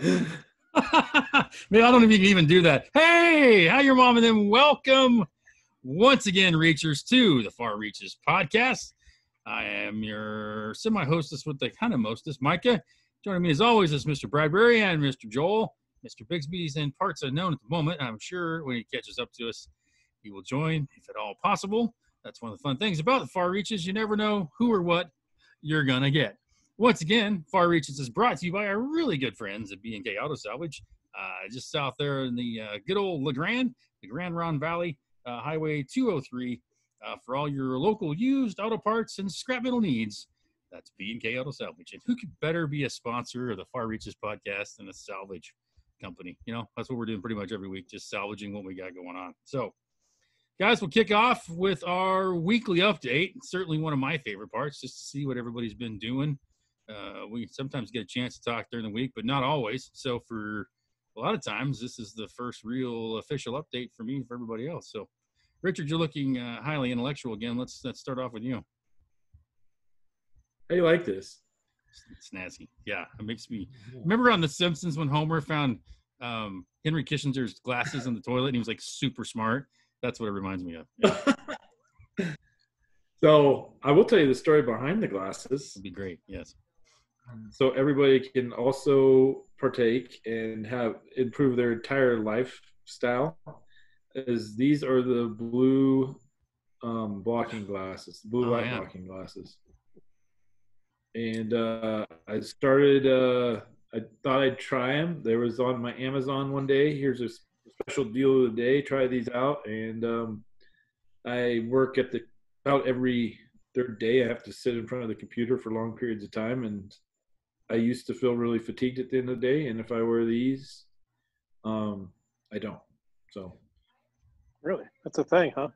Maybe I don't know if you can even do that. Hey, how your mom and them? Welcome once again, Reachers, to the Far Reaches podcast. I am your semi-hostess with the kind of mostess, Micah. Joining me as always is Mr. Bradbury and Mr. Joel. Mr. Bigsby's in parts unknown at the moment. I'm sure when he catches up to us, he will join if at all possible. That's one of the fun things about the Far Reaches. You never know who or what you're going to get. Once again, Far Reaches is brought to you by our really good friends at B&K Auto Salvage, just south there in the good old the Grand Ronde Valley, Highway 203, for all your local used auto parts and scrap metal needs. That's B&K Auto Salvage. And who could better be a sponsor of the Far Reaches podcast than a salvage company? You know, that's what we're doing pretty much every week, just salvaging what we got going on. So, guys, we'll kick off with our weekly update. Certainly one of my favorite parts, just to see what everybody's been doing. We sometimes get a chance to talk during the week, but not always. So for a lot of times, this is the first real official update for me and for everybody else. So, Richard, you're looking highly intellectual again. Let's start off with you. How do you like this? It's snazzy. Yeah, it makes me remember on The Simpsons when Homer found Henry Kissinger's glasses in the toilet and he was like super smart. That's what it reminds me of. Yeah. So I will tell you the story behind the glasses. It'd be great. Yes. So everybody can also partake and improve their entire lifestyle. As these are the blue blocking glasses, blue light blocking glasses. And I started. I thought I'd try them. There was on my Amazon one day. Here's a special deal of the day. Try these out. And I work at about every third day. I have to sit in front of the computer for long periods of time, and I used to feel really fatigued at the end of the day. And if I wear these, I don't. So, really, that's a thing, huh?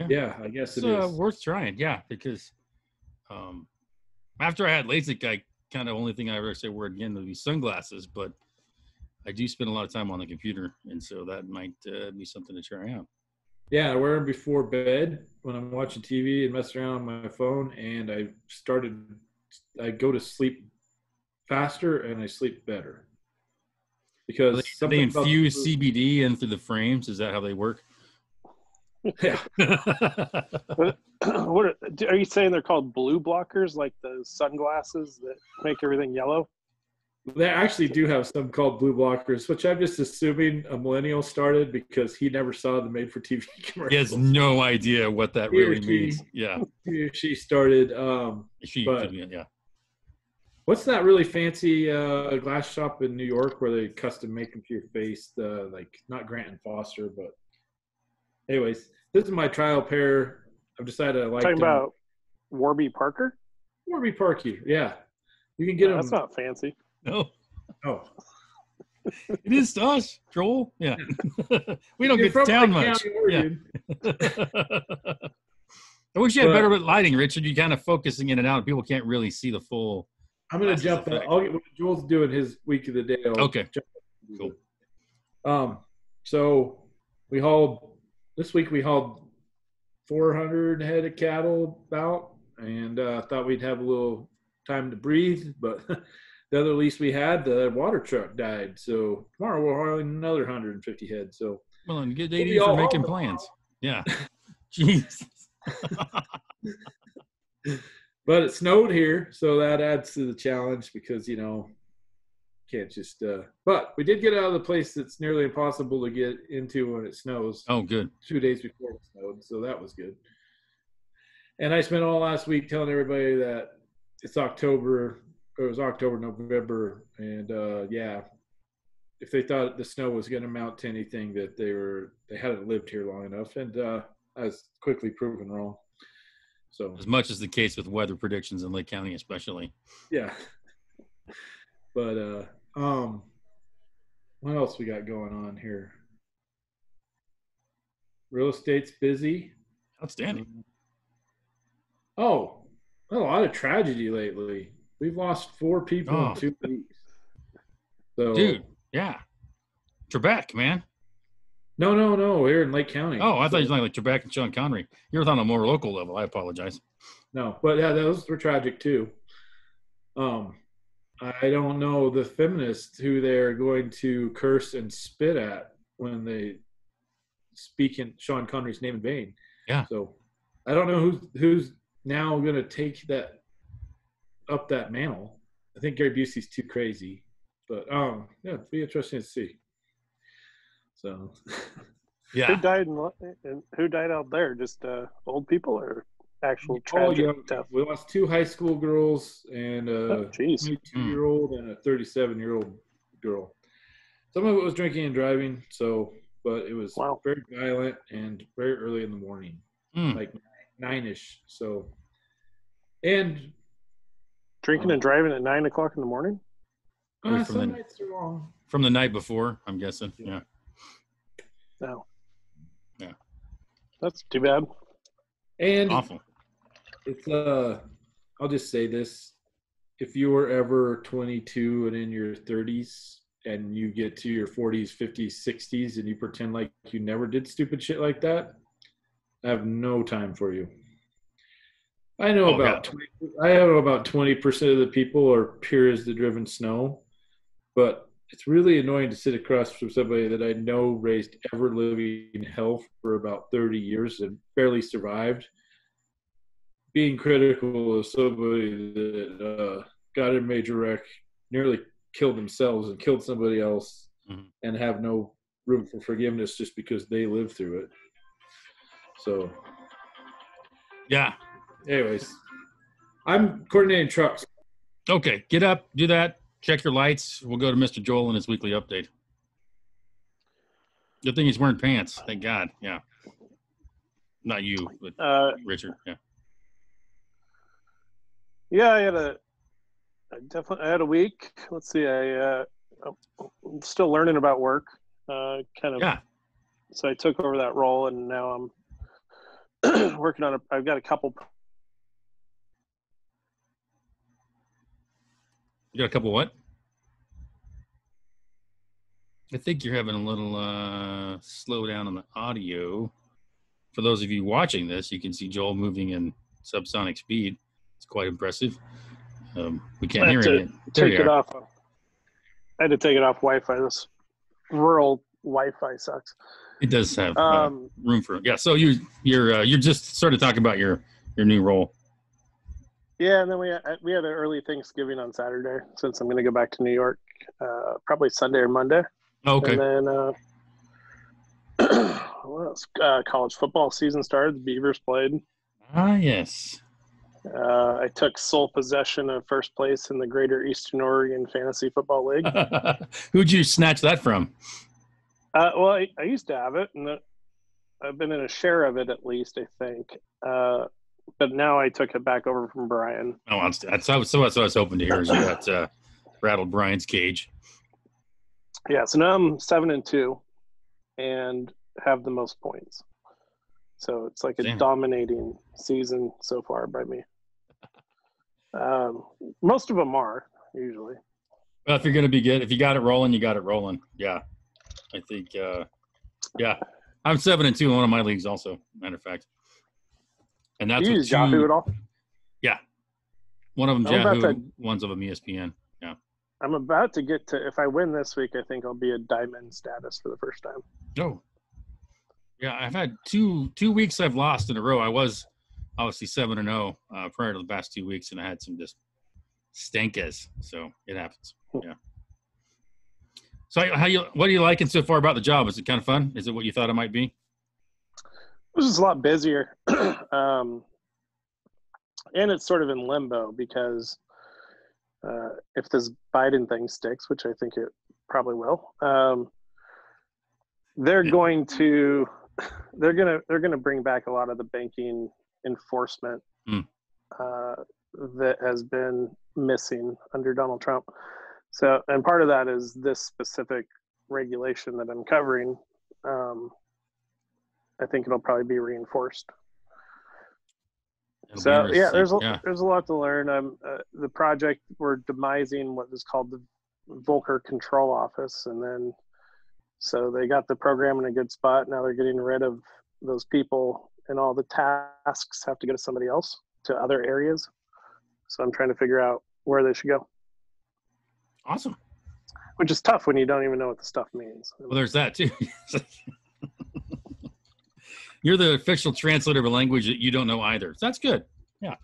Yeah, I guess it is worth trying. Yeah, because after I had LASIK, I kind of only thing I ever say word again would be sunglasses. But I do spend a lot of time on the computer, and so that might be something to try out. Yeah, I wear them before bed when I'm watching TV and messing around on my phone, and I go to sleep faster and I sleep better. Because they infuse CBD into the frames? Is that how they work? Yeah. What are you saying they're called blue blockers, like the sunglasses that make everything yellow? They actually do have some called blue blockers, which I'm just assuming a millennial started because he never saw the made-for-TV commercials. He has no idea what that really means. Yeah. She started. Yeah. What's that really fancy glass shop in New York where they custom make them to your face? Like not Grant and Foster, but anyways, this is my trial pair. I've decided I like them. Talking about Warby Parker? Warby Parker, yeah. You can get them. That's not fancy. No. Oh. It is to us, Joel. Yeah. We don't get to town much. Yeah. I wish you had better lighting, Richard. You're kind of focusing in and out. People can't really see the full. I'm going to jump. I'll get what Joel's doing his week of the day. Okay. Cool. So this week we hauled 400 head of cattle about, and thought we'd have a little time to breathe, but the other lease we had, the water truck died. So tomorrow we're hauling another 150 head. So well, and good day for making plans. Yeah. Jeez. But it snowed here, so that adds to the challenge because, can't just but we did get out of the place that's nearly impossible to get into when it snows. Oh, good. 2 days before it snowed, so that was good. And I spent all last week telling everybody that it's October. It was October, November, and if they thought the snow was going to amount to anything, that they hadn't lived here long enough, and I was quickly proven wrong. So as much as the case with weather predictions in Lake County, especially. Yeah. But what else we got going on here? Real estate's busy. Outstanding. Oh, a lot of tragedy lately. We've lost 4 people in 2 weeks. So, dude, yeah. Trebek, man. No. Here in Lake County. Oh, I thought you were talking like Trebek and Sean Connery. You were on a more local level. I apologize. No, but yeah, those were tragic too. I don't know the feminists who they're going to curse and spit at when they speak in Sean Connery's name in vain. Yeah. So I don't know who's now going to take that mantle. I think Gary Busey's too crazy, but yeah, it'd be interesting to see. So Yeah. Who died out there? Just old people or actual tragic death? We lost 2 high school girls and a 22-year-old and a 37-year-old girl. Some of it was drinking and driving, but it was very violent and very early in the morning, like 9-ish. So, and drinking and driving at 9 o'clock in the morning. Some nights are long. From the night before, I'm guessing. Yeah. No. Yeah. That's too bad. And awful. It's I'll just say this: if you were ever 22 and in your 30s, and you get to your 40s, 50s, 60s, and you pretend like you never did stupid shit like that, I have no time for you. I know about 20% of the people are pure as the driven snow, but it's really annoying to sit across from somebody that I know raised ever living hell for about 30 years and barely survived, being critical of somebody that got in a major wreck, nearly killed themselves and killed somebody else, and have no room for forgiveness just because they lived through it. So, yeah. Anyways, I'm coordinating trucks. Okay, get up, do that, check your lights. We'll go to Mr. Joel and his weekly update. Good thing he's wearing pants. Thank God. Yeah. Not you, but Richard. Yeah. Yeah, I had a week. Let's see. I'm still learning about work. Yeah. So I took over that role, and now I'm working on I've got a couple. You got a couple what? I think you're having a little slowdown on the audio. For those of you watching this, you can see Joel moving in subsonic speed. It's quite impressive. We can't hear it. Take it off. I had to take it off Wi-Fi. This rural Wi-Fi sucks. It does have room for it. Yeah. So you're just sort of talking about your new role. Yeah, and then we had an early Thanksgiving on Saturday since I'm going to go back to New York probably Sunday or Monday. Oh, okay. And then what else? College football season started. The Beavers played. Ah, yes. I took sole possession of first place in the Greater Eastern Oregon Fantasy Football League. Who'd you snatch that from? Well, I used to have it, and I've been in a share of it at least, I think. But now I took it back over from Brian. Oh, that's what I was hoping to hear. Is you got rattled Brian's cage. Yeah, so now I'm 7-2, and have the most points. So it's like a dominating season so far by me. Most of them are usually. Well, if you're going to be good, if you got it rolling, you got it rolling. Yeah, I think. Yeah, I'm 7-2 in one of my leagues, also. Matter of fact, and that's you use Yahoo at all? Yeah, one of them Yahoo, one's of them ESPN. Yeah, I'm about to get to. If I win this week, I think I'll be a diamond status for the first time. Oh. Yeah, I've had two weeks I've lost in a row. I was obviously 7-0 prior to the past 2 weeks, and I had some just stankas. So it happens. Yeah. So what are you liking so far about the job? Is it kind of fun? Is it what you thought it might be? It was just a lot busier, and it's sort of in limbo because if this Biden thing sticks, which I think it probably will, they're going to bring back a lot of the banking enforcement that has been missing under Donald Trump. So, and part of that is this specific regulation that I'm covering. I think it'll probably be reinforced. There's a lot to learn. The project, we're demising what is called the Volcker Control Office, and then so they got the program in a good spot. Now they're getting rid of those people, and all the tasks have to go to somebody else, to other areas. So I'm trying to figure out where they should go. Awesome. Which is tough when you don't even know what the stuff means. Well, there's that too. You're the official translator of a language that you don't know either. So that's good. Yeah.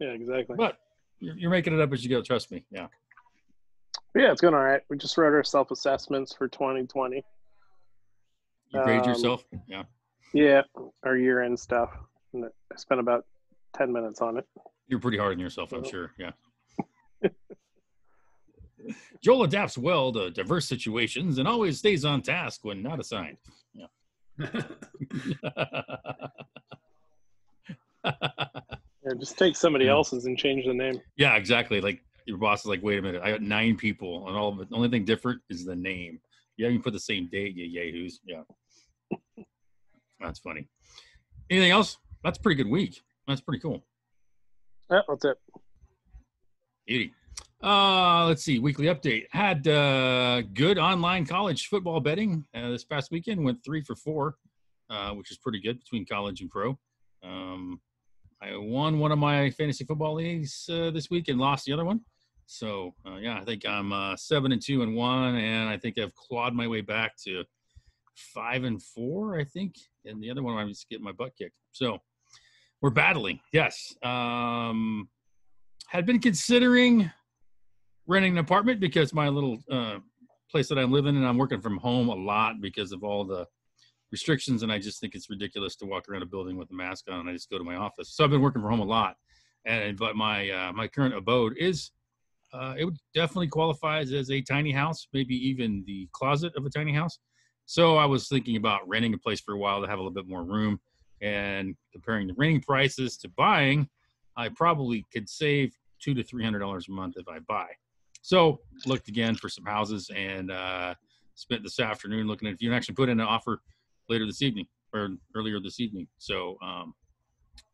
Yeah, exactly. But you're making it up as you go. Trust me. Yeah. Yeah, it's going all right. We just wrote our self-assessments for 2020. You grade yourself? Yeah. Yeah, our year-end stuff. And I spent about 10 minutes on it. You're pretty hard on yourself, I'm sure. Yeah. Joel adapts well to diverse situations and always stays on task when not assigned. Yeah. Yeah, just take somebody else's and change the name. Yeah, exactly. Like your boss is like, wait a minute, I got 9 people, and all of it. The only thing different is the name. You haven't put the same date, you yahoos. Yeah. That's funny. Anything else? That's a pretty good week. That's pretty cool. Yeah, that's it. Beauty. Let's see. Weekly update. Had good online college football betting this past weekend. Went 3 for 4, which is pretty good between college and pro. I won one of my fantasy football leagues this week and lost the other one. So yeah, I think I'm 7-2-1, and I think I've clawed my way back to 5-4. I think, and the other one I'm just getting my butt kicked. So we're battling. Yes. Had been considering renting an apartment because my little place that I'm living in, I'm working from home a lot because of all the restrictions, and I just think it's ridiculous to walk around a building with a mask on. I just go to my office. So I've been working from home a lot, but my my current abode is it would definitely qualifies as a tiny house, maybe even the closet of a tiny house. So I was thinking about renting a place for a while to have a little bit more room, and comparing the renting prices to buying, I probably could save $200 to $300 a month if I buy. So looked again for some houses, and spent this afternoon looking at if you can actually put in an offer later this evening or earlier this evening. So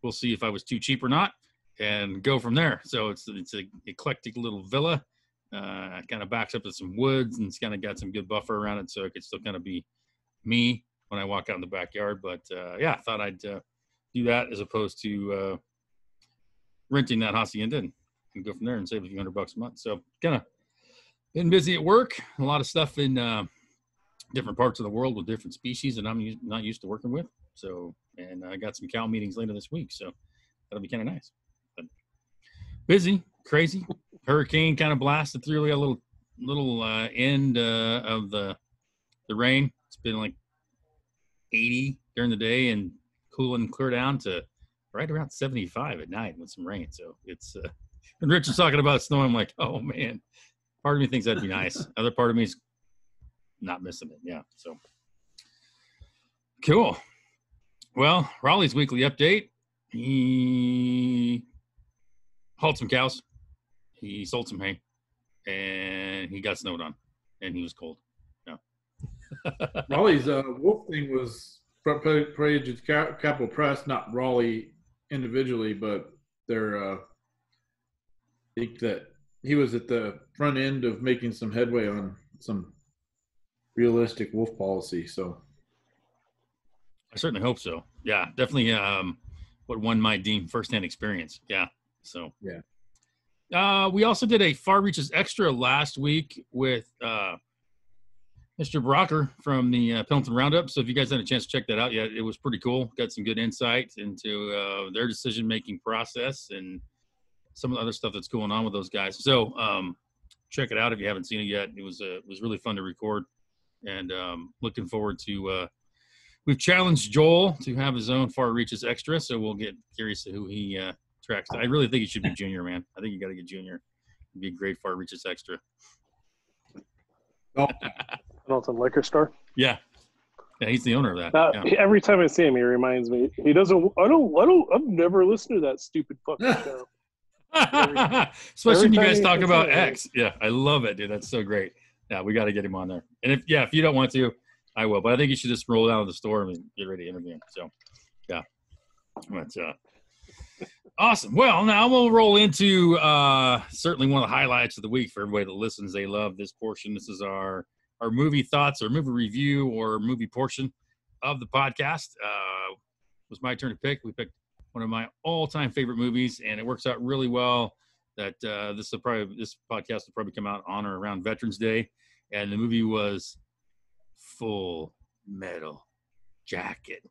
we'll see if I was too cheap or not and go from there. So it's a eclectic little villa. Kind of backs up to some woods, and it's kind of got some good buffer around it, so it could still kind of be me when I walk out in the backyard. But yeah, I thought I'd do that as opposed to renting that hacienda and go from there and save a few $100 a month. So kind of been busy at work, a lot of stuff in different parts of the world with different species that I'm not used to working with. So, and I got some cow meetings later this week, so that'll be kind of nice. But busy, crazy. Hurricane kind of blasted through. We got a little end of the rain. It's been like 80 during the day and cool and clear down to right around 75 at night with some rain. So it's when Richard's talking about snow, I'm like, oh man. Part of me thinks that'd be nice. Other part of me is not missing it. Yeah. So cool. Well, Raleigh's weekly update. He hauled some cows. He sold some hay, and he got snowed on, and he was cold. Yeah. Raleigh's wolf thing was front page of Capital Press, not Raleigh individually, but they're I think that he was at the front end of making some headway on some realistic wolf policy. So I certainly hope so. Yeah, definitely what one might deem firsthand experience. Yeah. So yeah. We also did a Far Reaches Extra last week with Mr. Brocker from the Pendleton Roundup. So if you guys had a chance to check that out yet, it was pretty cool. Got some good insight into their decision-making process and some of the other stuff that's going on with those guys. So check it out if you haven't seen it yet. It was really fun to record, and looking forward to we've challenged Joel to have his own Far Reaches Extra, so we'll get curious to who he tracks. I really think he should be Junior, man. I think you got to get Junior. It'd be a great Far Reaches Extra. Oh. Pendleton Liquor Store. Yeah, he's the owner of that. Yeah. Every time I see him, he reminds me. He doesn't. I've never listened to that stupid fucking show. Especially when you guys talk about X. Yeah, I love it, dude. That's so great. Yeah, we got to get him on there. And if you don't want to, I will. But I think you should just roll down to the store and get ready to interview him. So, yeah. But, awesome. Well, now we'll roll into certainly one of the highlights of the week for everybody that listens. They love this portion. This is our movie thoughts or movie review or movie portion of the podcast. It was my turn to pick. We picked one of my all-time favorite movies, and it works out really well that this podcast will probably come out on or around Veterans Day, and the movie was Full Metal Jacket.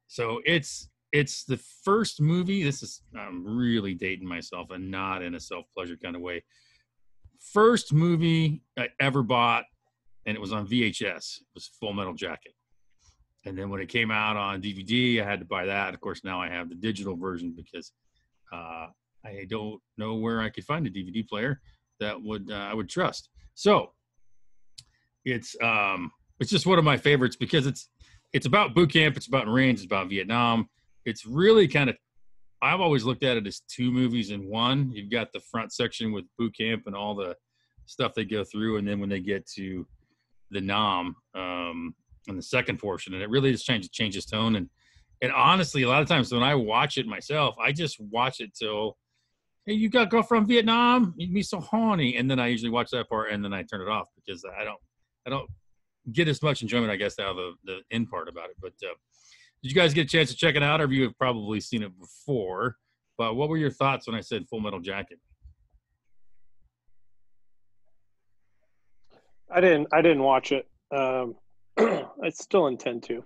So it's the first movie. I'm really dating myself and not in a self-pleasure kind of way. First movie I ever bought, and it was on VHS. It was Full Metal Jacket. And then when it came out on DVD, I had to buy that. Of course, now I have the digital version because I don't know where I could find a DVD player that I would trust. So it's just one of my favorites because it's about boot camp, it's about Marines, it's about Vietnam. It's really kind of, I've always looked at it as two movies in one. You've got the front section with boot camp and all the stuff they go through, and then when they get to the Nam, in the second portion, and it really just changes tone. And honestly, a lot of times when I watch it myself, I just watch it till, hey, you got girl from Vietnam, you be so horny, and then I usually watch that part and then I turn it off because I don't get as much enjoyment, I guess, out of the end part about it. But did you guys get a chance to check it out, or you have probably seen it before? But what were your thoughts when I said Full Metal Jacket? I didn't watch it. I still intend to.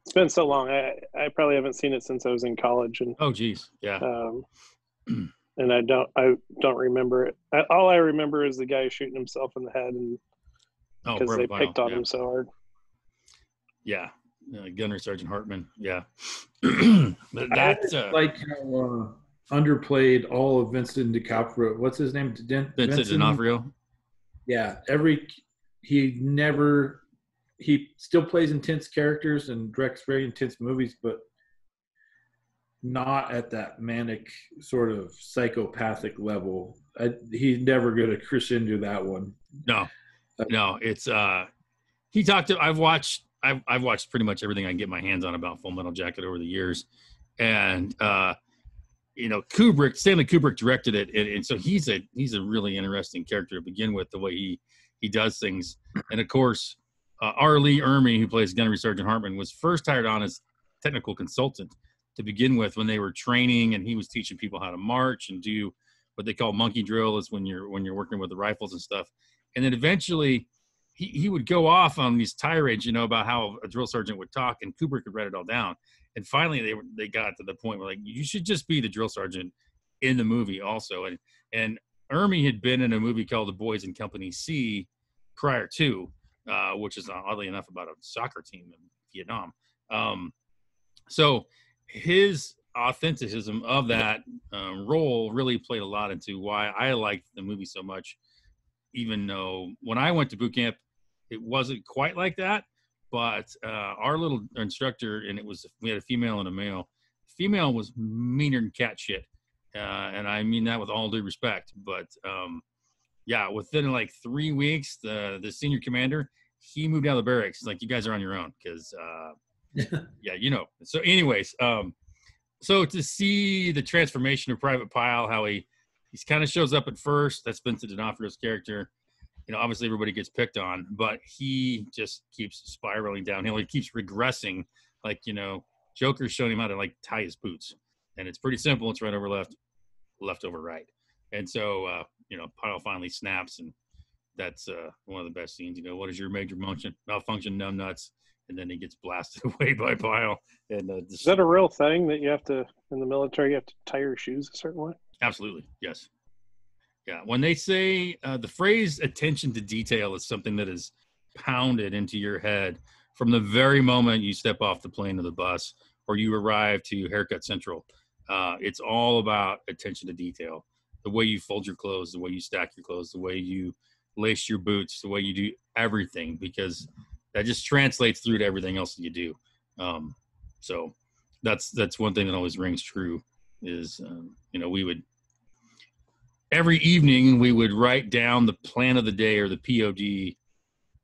It's been so long. I probably haven't seen it since I was in college, and oh geez, yeah. And I don't remember it. All I remember is the guy shooting himself in the head, and because they picked on him so hard. Yeah, Gunnery Sergeant Hartman. Yeah, that's like how underplayed all of Vincent DiCaprio. What's his name? Vincent D'Onofrio. Yeah, he still plays intense characters and directs very intense movies, but not at that manic sort of psychopathic level. He's never going to crescendo that one. No, it's I've watched pretty much everything I can get my hands on about Full Metal Jacket over the years. And Stanley Kubrick directed it, and so he's a really interesting character to begin with, the way he does things. And of course, R. Lee Ermey, who plays Gunnery Sergeant Hartman, was first hired on as technical consultant to begin with when they were training, and he was teaching people how to march and do what they call monkey drill, is when you're working with the rifles and stuff. And then eventually he would go off on these tirades, about how a drill sergeant would talk, and Kubrick would write it all down. And finally they got to the point where, like, you should just be the drill sergeant in the movie also. And Ermey had been in a movie called The Boys in Company C prior to, which is oddly enough about a soccer team in Vietnam. So his authenticism of that role really played a lot into why I liked the movie so much, even though when I went to boot camp, it wasn't quite like that. But our little instructor, and we had a female and a male. Female was meaner than cat shit. And I mean that with all due respect. But within like 3 weeks, the senior commander, he moved out of the barracks. He's like, you guys are on your own, because So anyways, so to see the transformation of Private Pyle, how he kind of shows up at first, that's Vincent D'Onofrio's character. Obviously everybody gets picked on, but he just keeps spiraling downhill. He keeps regressing. Like, Joker's showing him how to, like, tie his boots. And it's pretty simple. It's right over left, left over right. And so, Pyle finally snaps, and that's one of the best scenes. What is your major malfunction, numb nuts? And then he gets blasted away by Pyle. And is that a real thing that you have to, in the military, you have to tie your shoes a certain way? Absolutely, yes. Yeah, when they say the phrase attention to detail is something that is pounded into your head from the very moment you step off the plane or the bus or you arrive to Haircut Central. It's all about attention to detail. The way you fold your clothes, the way you stack your clothes, the way you lace your boots, the way you do everything, because that just translates through to everything else that you do. So that's one thing that always rings true is, we would, every evening we would write down the plan of the day or the POD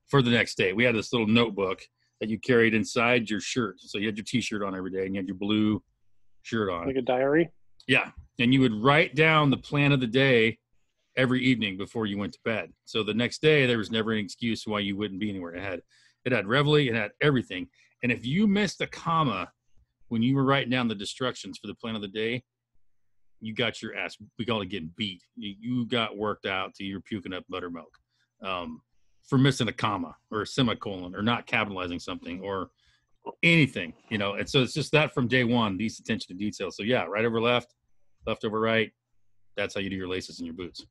for the next day. We had this little notebook that you carried inside your shirt. So you had your t-shirt on every day and you had your blue shirt on. Like a diary? Yeah. And you would write down the plan of the day every evening before you went to bed. So the next day there was never an excuse why you wouldn't be anywhere. It had reveille, it had everything. And if you missed a comma when you were writing down the instructions for the plan of the day, you got your ass, we call it getting beat. You got worked out till you're puking up buttermilk for missing a comma or a semicolon or not capitalizing something or anything, And so it's just that from day one, these attention to detail. So yeah, right over left, left over right. That's how you do your laces and your boots.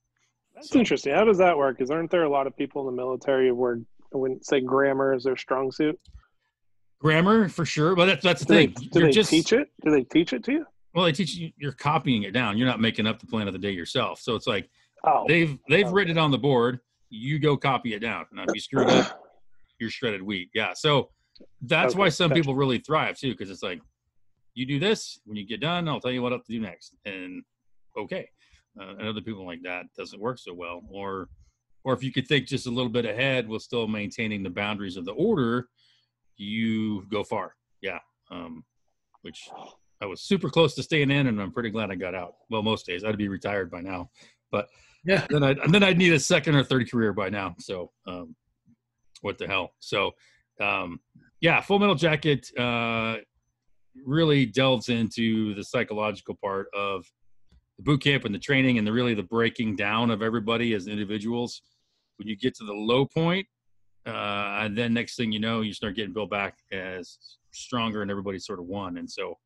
That's interesting. How does that work? Because aren't there a lot of people in the military where I wouldn't say grammar is their strong suit? Grammar for sure, but that's the thing. Do they teach it? Do they teach it to you? Well, they teach you. You're copying it down. You're not making up the plan of the day yourself. So it's like they've written it on the board. You go copy it down. Now, if you screw it up, you're shredded wheat. Yeah. So that's why some people really thrive too, because it's like you do this. When you get done, I'll tell you what to do next. And okay. And other people like that doesn't work so well. Or if you could think just a little bit ahead while still maintaining the boundaries of the order, you go far. Yeah. Which I was super close to staying in, and I'm pretty glad I got out. Well, most days I'd be retired by now, but yeah, then I'd need a second or third career by now. So, what the hell? So, yeah, Full Metal Jacket really delves into the psychological part of the boot camp and the training and the breaking down of everybody as individuals. When you get to the low point, and then next thing you know, you start getting built back as stronger and everybody's sort of one. And so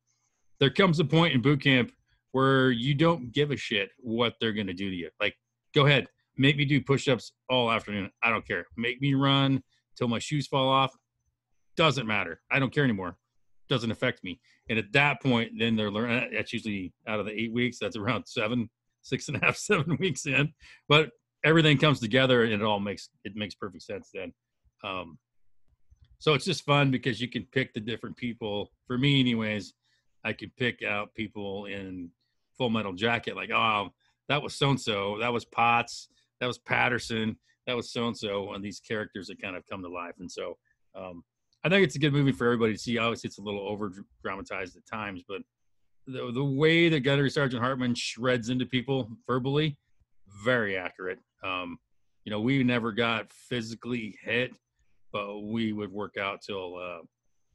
there comes a point in boot camp where you don't give a shit what they're going to do to you. Like, go ahead, make me do push-ups all afternoon. I don't care. Make me run till my shoes fall off. Doesn't matter. I don't care anymore. Doesn't affect me. And at that point, then they're learning. That's usually out of the 8 weeks. That's around 6.5, 7 weeks in. But everything comes together, and it makes perfect sense then. So it's just fun because you can pick the different people. For me, anyways, I could pick out people in Full Metal Jacket, like, oh, that was so-and-so, that was Potts, that was Patterson, that was so-and-so, and these characters that kind of come to life. And so I think it's a good movie for everybody to see. Obviously, it's a little over-dramatized at times, but the way that Gunnery Sergeant Hartman shreds into people verbally, very accurate. We never got physically hit, but we would work out till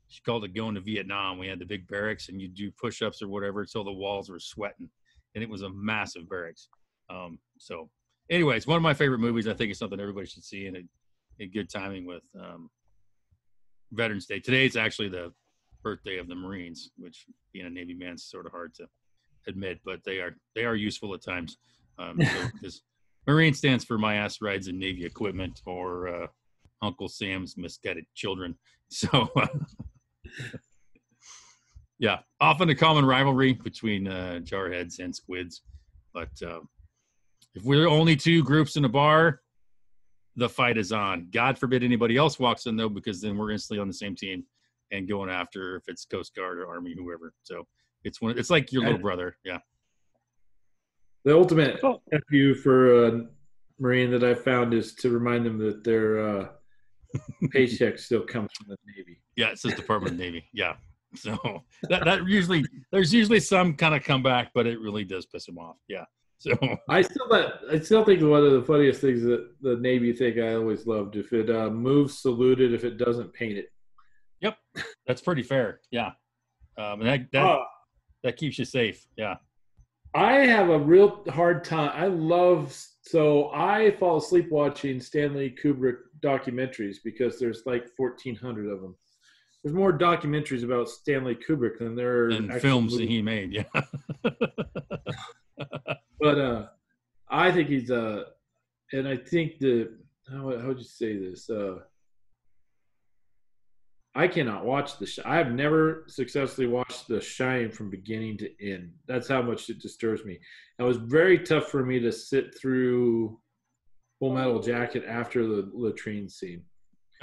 she called it going to Vietnam. We had the big barracks, and you'd do push-ups or whatever until the walls were sweating, and it was a massive barracks. So anyways, one of my favorite movies. I think it's something everybody should see, and a good timing with Veterans Day. Today's actually the birthday of the Marines, which being a Navy man's sort of hard to admit, but they are useful at times. Because Marine stands for My Ass Rides in Navy Equipment, or Uncle Sam's Misguided Children. So yeah, often a common rivalry between jarheads and squids. But if we're only two groups in a bar, the fight is on. God forbid anybody else walks in, though, because then we're instantly on the same team and going after, if it's Coast Guard or Army, whoever. So it's like your little brother. Yeah. The ultimate FU for a Marine that I found is to remind them that their paycheck still comes from the Navy. Yeah, it says Department of Navy. Yeah. So that usually, there's usually some kind of comeback, but it really does piss them off. Yeah. So I still think one of the funniest things that the Navy thing I always loved, if it moves, salute it. If it doesn't, paint it. Yep, that's pretty fair. Yeah, and that keeps you safe. Yeah, I have a real hard time. I fall asleep watching Stanley Kubrick documentaries because there's like 1,400 of them. There's more documentaries about Stanley Kubrick than there are films that he made. Yeah. But I think he's and I think how would you say this? I cannot watch I have never successfully watched The Shining from beginning to end. That's how much it disturbs me. It was very tough for me to sit through Full Metal Jacket after the latrine scene.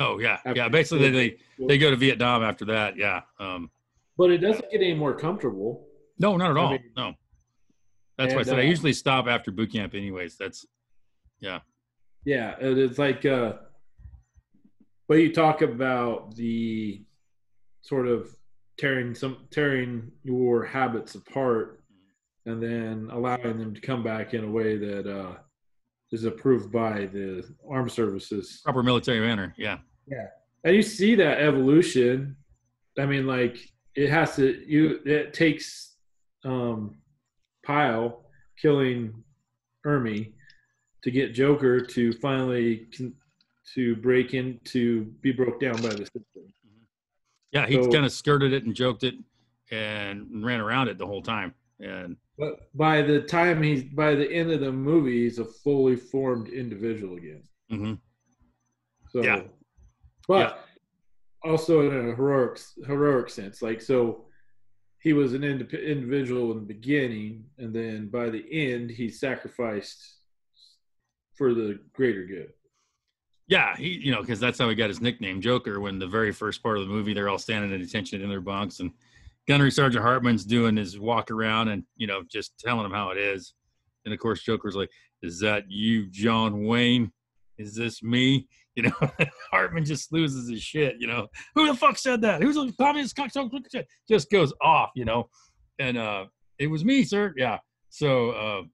Oh yeah, yeah. Basically, they go to Vietnam after that. Yeah. But it doesn't get any more comfortable. No, not at all. No. That's why I said I usually stop after boot camp anyways. Yeah. Yeah, it's like but you talk about the sort of tearing your habits apart and then allowing them to come back in a way that is approved by the armed services. Proper military manner, yeah. Yeah. And you see that evolution. I mean, like it takes pile, killing Ermi to get Joker to finally to break in, to be broke down by the system. Yeah, he kind of skirted it and joked it and ran around it the whole time. And but by the end of the movie, he's a fully formed individual again. Mm-hmm. So, yeah. But also in a heroic sense, like, so he was an individual in the beginning, and then by the end, he sacrificed for the greater good. Yeah, he, because that's how he got his nickname, Joker. When the very first part of the movie, they're all standing at attention in their bunks, and Gunnery Sergeant Hartman's doing his walk around and just telling him how it is. And of course, Joker's like, "Is that you, John Wayne? Is this me?" Hartman just loses his shit. Who the fuck said that? Who's a communist cocksucker? Just goes off. And it was me, sir. Yeah. So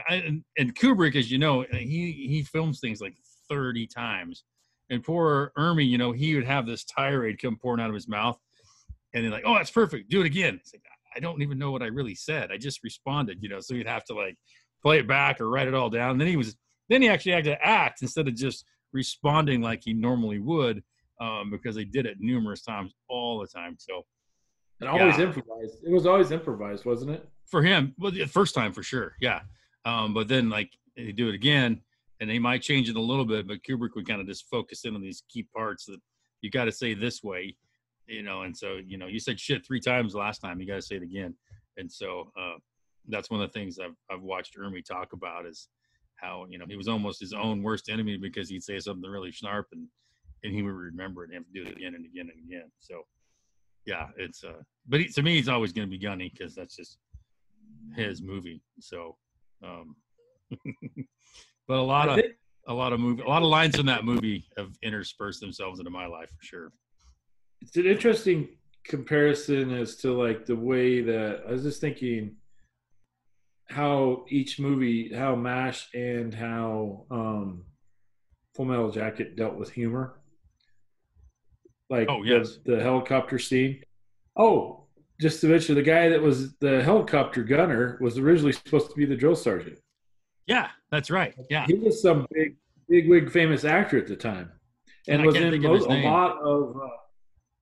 and Kubrick, as you know, he films things like 30 times. And poor Ermi, he would have this tirade come pouring out of his mouth, and they're like, "Oh, that's perfect. Do it again." It's like, I don't even know what I really said. I just responded, so you'd have to like play it back or write it all down. And then he actually had to act instead of just responding like he normally would, because they did it numerous times all the time. So and always improvised. It was always improvised, wasn't it? For him, well, the first time for sure, yeah. But then like they do it again, and they might change it a little bit, but Kubrick would kind of just focus in on these key parts that you got to say this way, and so you said shit 3 times last time, you got to say it again. And so that's one of the things I've watched Ermi talk about, is how he was almost his own worst enemy, because he'd say something really sharp and he would remember it and have to do it again and again and again. So yeah, it's but to me, he's always going to be Gunny, because that's just his movie. So but a lot of lines in that movie have interspersed themselves into my life for sure. It's an interesting comparison as to like the way that I was just thinking how each movie, how MASH and how Full Metal Jacket dealt with humor. Like the helicopter scene. Oh, just to mention, the guy that was the helicopter gunner was originally supposed to be the drill sergeant. Yeah, that's right. Yeah, he was some big wig famous actor at the time, and was in a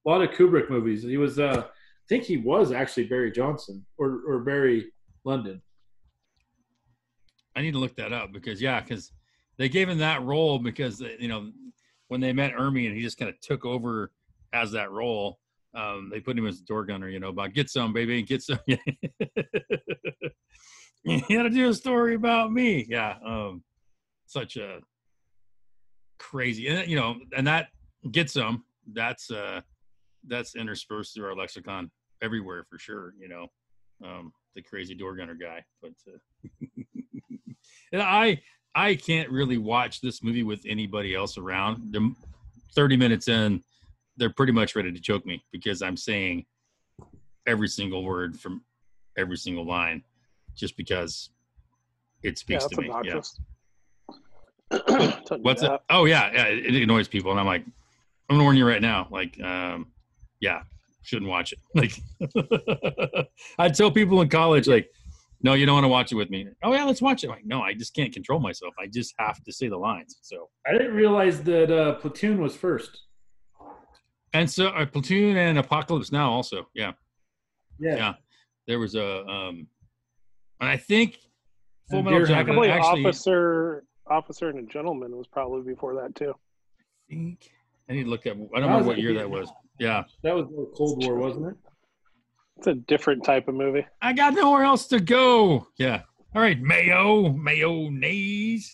lot of Kubrick movies. He was, I think he was actually Barry Johnson or Barry London. I need to look that up, because they gave him that role because when they met Ermi and he just kind of took over as that role, they put him as a door gunner. About get some, baby, get some. You got to do a story about me. Yeah, such a crazy, and that get some. That's interspersed through our lexicon everywhere for sure. The crazy door gunner guy, but and I can't really watch this movie with anybody else around. 30 minutes in, they're pretty much ready to choke me, because I'm saying every single word from every single line, just because it speaks to me. Obnoxious. Yeah. What's it? Oh yeah, it annoys people, and I'm like, I'm gonna warn you right now. Like, shouldn't watch it. Like, I'd tell people in college, like, no, you don't want to watch it with me. Oh yeah, let's watch it. I'm like, no, I just can't control myself. I just have to say the lines. So I didn't realize that Platoon was first. And so Platoon and Apocalypse Now also. Yeah. There was a and I think Full Metal Jacket actually Officer and a Gentleman was probably before that too. I think I need to look up. I don't remember what year that was. Yeah, that was Cold War, wasn't it? It's a different type of movie. I got nowhere else to go. Yeah. All right, mayonnaise.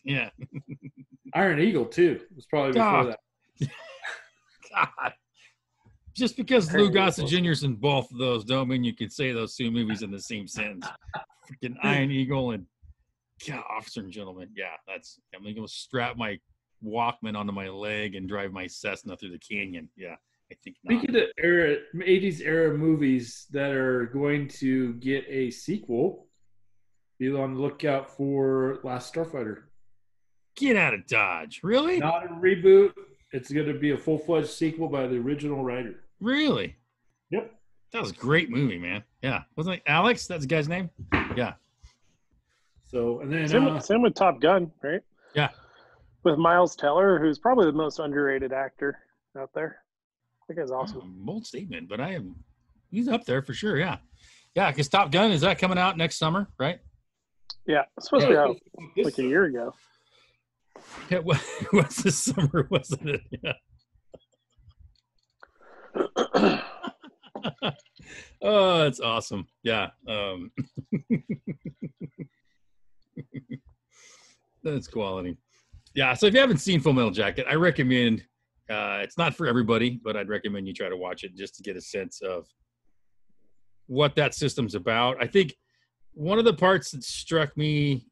Yeah. Iron Eagle too was probably before that. God. Just because Lou Gossett Jr.'s in both of those don't mean you can say those 2 movies in the same sentence. Freaking Iron Eagle and Officer and Gentleman. Yeah, I'm going to strap my Walkman onto my leg and drive my Cessna through the canyon. Yeah, I think not. Speaking of 80s era movies that are going to get a sequel, be on the lookout for Last Starfighter. Get out of Dodge. Really? Not a reboot. It's going to be a full-fledged sequel by the original writer. Really? Yep. That was a great movie, man. Yeah. Wasn't it Alex? That's the guy's name? Yeah. So, and then Same with Top Gun, right? Yeah. With Miles Teller, who's probably the most underrated actor out there. That guy's awesome. Bold statement, but he's up there for sure. Yeah. Yeah. Because Top Gun, is that coming out next summer, right? Yeah. It's supposed to be out like a year ago. Yeah, what's this summer, wasn't it? Yeah. Oh, that's awesome. Yeah. That's quality. Yeah. So if you haven't seen Full Metal Jacket, I recommend, it's not for everybody, but I'd recommend you try to watch it just to get a sense of what that system's about. I think one of the parts that struck me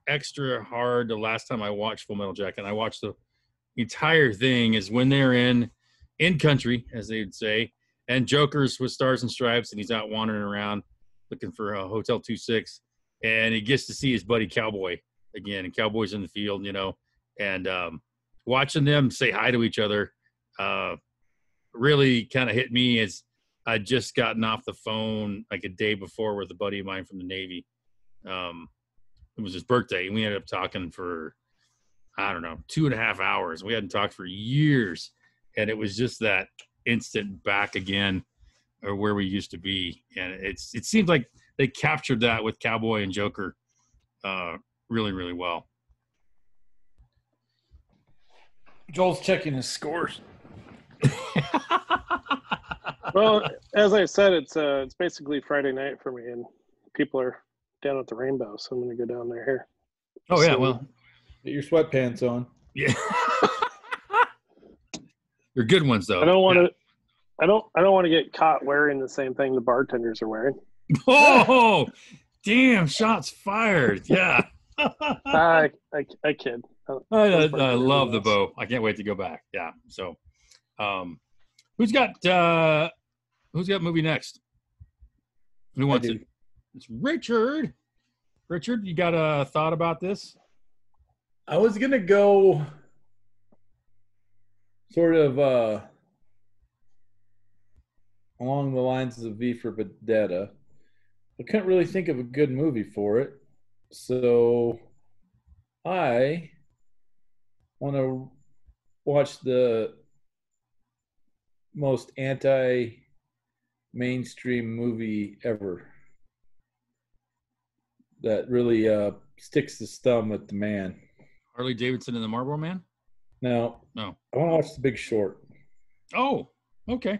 extra hard the last time I watched Full Metal Jacket, and I watched the entire thing, is when they're in country, as they would say, and Joker's with Stars and Stripes, and he's out wandering around looking for a Hotel 26, and he gets to see his buddy Cowboy again, and Cowboy's in the field, and watching them say hi to each other really kind of hit me, as I'd just gotten off the phone like a day before with a buddy of mine from the Navy. It was his birthday, and we ended up talking for, I don't know, 2.5 hours. We hadn't talked for years, and it was just that instant back again, or where we used to be. And it seems like they captured that with Cowboy and Joker really, really well. Joel's checking his scores. Well, as I said, it's basically Friday night for me, and people are down at the Rainbow, so I'm going to go down there here. Oh yeah, well, get your sweatpants on. Yeah. They're good ones though. I don't want to. I don't want to get caught wearing the same thing the bartenders are wearing. Oh, damn! Shots fired. Yeah. I kid. I love the bow. I can't wait to go back. Yeah. So, who's got movie next? Who wants it? It's Richard. Richard, you got a thought about this? I was gonna go sort of along the lines of V for Vendetta. I couldn't really think of a good movie for it, so I want to watch the most anti-mainstream movie ever that really sticks his thumb at the man. Harley Davidson and the Marlboro Man? No. No. I want to watch The Big Short. Oh, okay.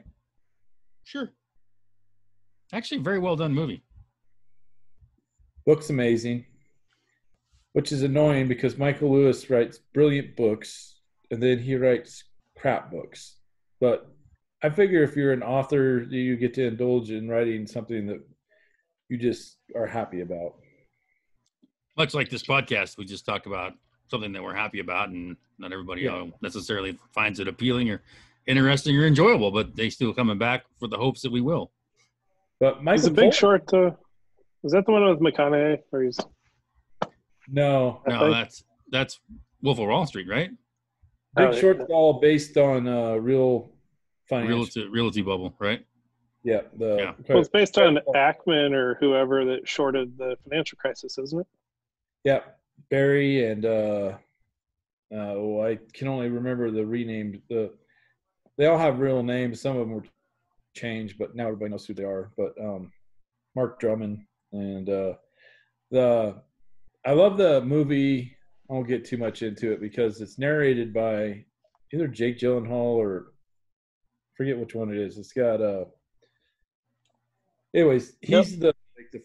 Sure. Actually, very well done movie. Book's amazing, which is annoying because Michael Lewis writes brilliant books and then he writes crap books. But I figure if you're an author, you get to indulge in writing something that you just are happy about. Much like this podcast, we just talk about something that we're happy about, and not everybody necessarily finds it appealing or interesting or enjoyable, but they still coming back for the hopes that we will. But Michael, is The Big Short, is that the one with McConaughey? Or he's... No, that's Wolf of Wall Street, right? Big Short's all based on real financial realty bubble, right? Yeah. Well, it's based on Ackman or whoever that shorted the financial crisis, isn't it? Yeah, Barry and I can only remember the renamed. They all have real names. Some of them were changed, but now everybody knows who they are. But Mark Drummond and I love the movie. I won't get too much into it because it's narrated by either Jake Gyllenhaal or forget which one it is. It's got anyways, he's the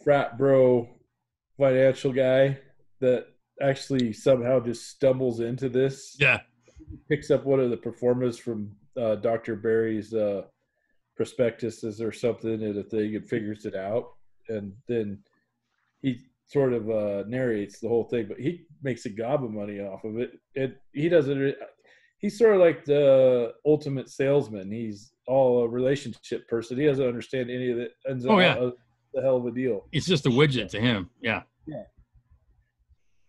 frat bro financial guy that actually somehow just stumbles into this. Yeah. He picks up one of the performers from Dr. Barry's prospectuses or something and a thing and figures it out. And then he sort of narrates the whole thing, but he makes a gob of money off of it. And he doesn't. He's sort of like the ultimate salesman. He's all a relationship person. He doesn't understand any of it. The hell of a deal. It's just a widget to him. Yeah. Yeah.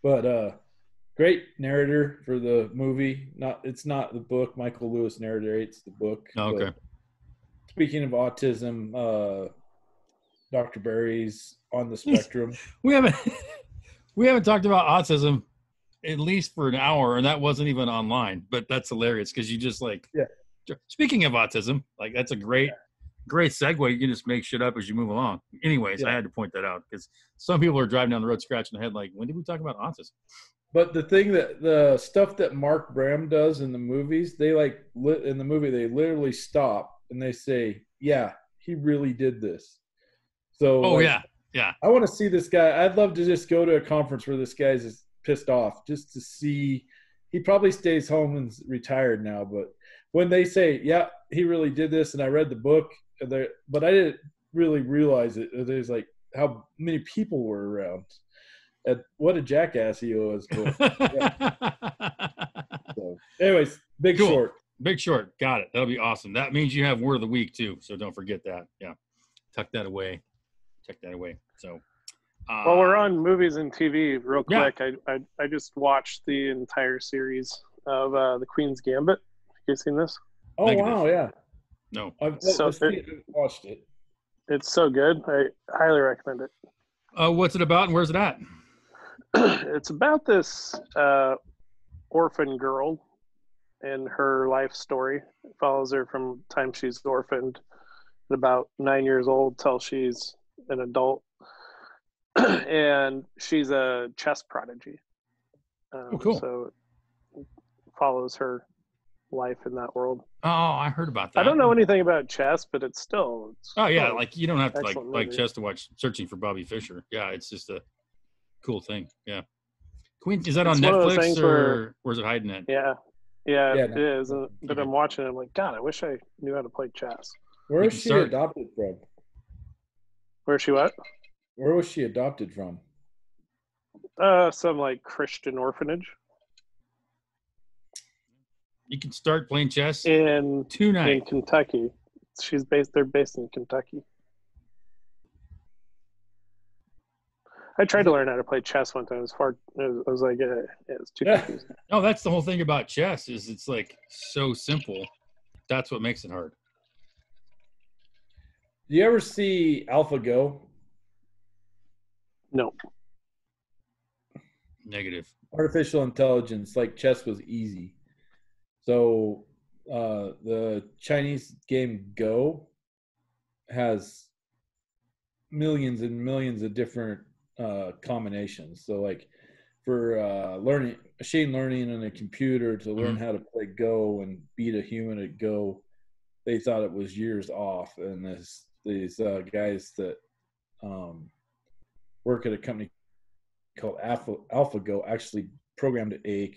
But great narrator for the movie. It's not the book. Michael Lewis narrates the book. Oh, okay. Speaking of autism, Dr. Barry's on the spectrum. We We haven't talked about autism at least for an hour, and that wasn't even online. But that's hilarious because you just like. Yeah. Speaking of autism, like that's a great segue. You can just make shit up as you move along. Anyways, I had to point that out because some people are driving down the road scratching their head like, when did we talk about autism? But the stuff that Mark Bram does in the movies, they in the movie, they literally stop and they say, yeah, he really did this. So, yeah. I want to see this guy. I'd love to just go to a conference where this guy's just pissed off just to see. He probably stays home and retired now, but when they say, yeah, he really did this, and I read the book, but I didn't really realize it. There's like how many people were around. And what a jackass he was. But, So, anyways, Big Short. Big Short. Got it. That'll be awesome. That means you have Word of the Week, too, so don't forget that. Yeah. Tuck that away. Check that away. So, well, we're on movies and TV real quick. I just watched the entire series of The Queen's Gambit. You seen this? Oh, Negative. Wow, yeah. No. I've watched it. It's so good. I highly recommend it. What's it about and where's it at? It's about this orphan girl and her life story. It follows her from the time she's orphaned at about 9 years old till she's an adult. And she's a chess prodigy. Cool. So it follows her life in that world. Oh, I heard about that. I don't know anything about chess, but it's like you don't have to like movie. chess to watch Searching for Bobby Fischer. Yeah, it's just a cool thing. Yeah. Queen, is that on Netflix or is it hiding it? Yeah, it is. But I'm watching it. I'm like, God, I wish I knew how to play chess. Where is she adopted from? Where's she what? Where was she adopted from? Some like Christian orphanage. You can start playing chess in tonight. In Kentucky. They're based in Kentucky. I tried to learn how to play chess one time. I was like, it's too confusing. No, that's the whole thing about chess is it's like so simple. That's what makes it hard. Do you ever see AlphaGo? No. Negative. Artificial intelligence, like chess was easy. So the Chinese game Go has millions and millions of different combinations. So like for learning, machine learning on a computer to learn how to play Go and beat a human at Go, they thought it was years off. And these guys that work at a company called AlphaGo actually programmed a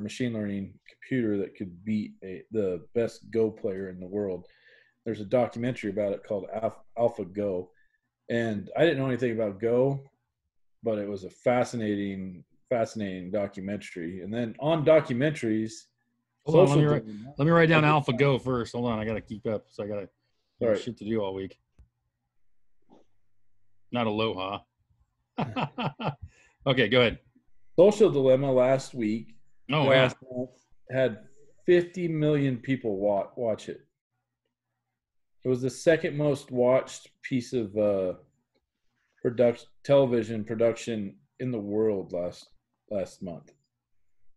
machine learning computer that could beat the best Go player in the world. There's a documentary about it called AlphaGo. And I didn't know anything about Go, but it was a fascinating documentary. And then on documentaries, let me write down AlphaGo first. Hold on, I got to keep up. So I got shit to do all week. Not Aloha. Okay, go ahead. Social Dilemma last month had 50 million people watch it. It was the second most watched piece of television production in the world last month.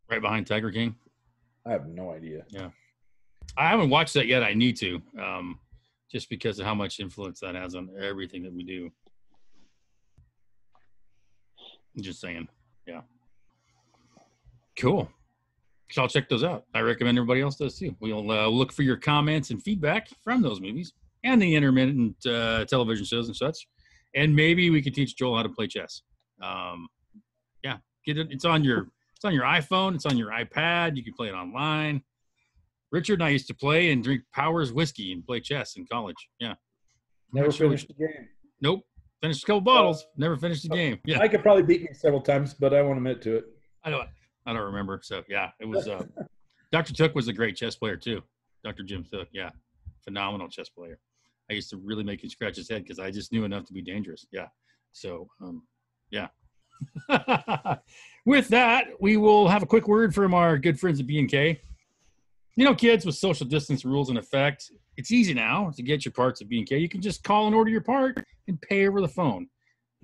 Right behind Tiger King? I have no idea. Yeah. I haven't watched that yet. I need to, just because of how much influence that has on everything that we do. I'm just saying. Yeah. Cool. So I'll check those out. I recommend everybody else does too. We'll look for your comments and feedback from those movies and the intermittent television shows and such. And maybe we could teach Joel how to play chess. Yeah, get it. It's on your iPhone. It's on your iPad. You can play it online. Richard and I used to play and drink Powers whiskey and play chess in college. Yeah. Never finished the game. Nope. Finished a couple bottles. Never finished the game. Yeah. I could probably beat me several times, but I won't admit to it. I don't remember. So yeah, it was. Dr. Took was a great chess player too. Dr. Jim Took, yeah, phenomenal chess player. I used to really make him scratch his head because I just knew enough to be dangerous. Yeah. So yeah. With that, we will have a quick word from our good friends at B&K. You know, kids, with social distance rules in effect, it's easy now to get your parts at B&K. You can just call and order your part and pay over the phone.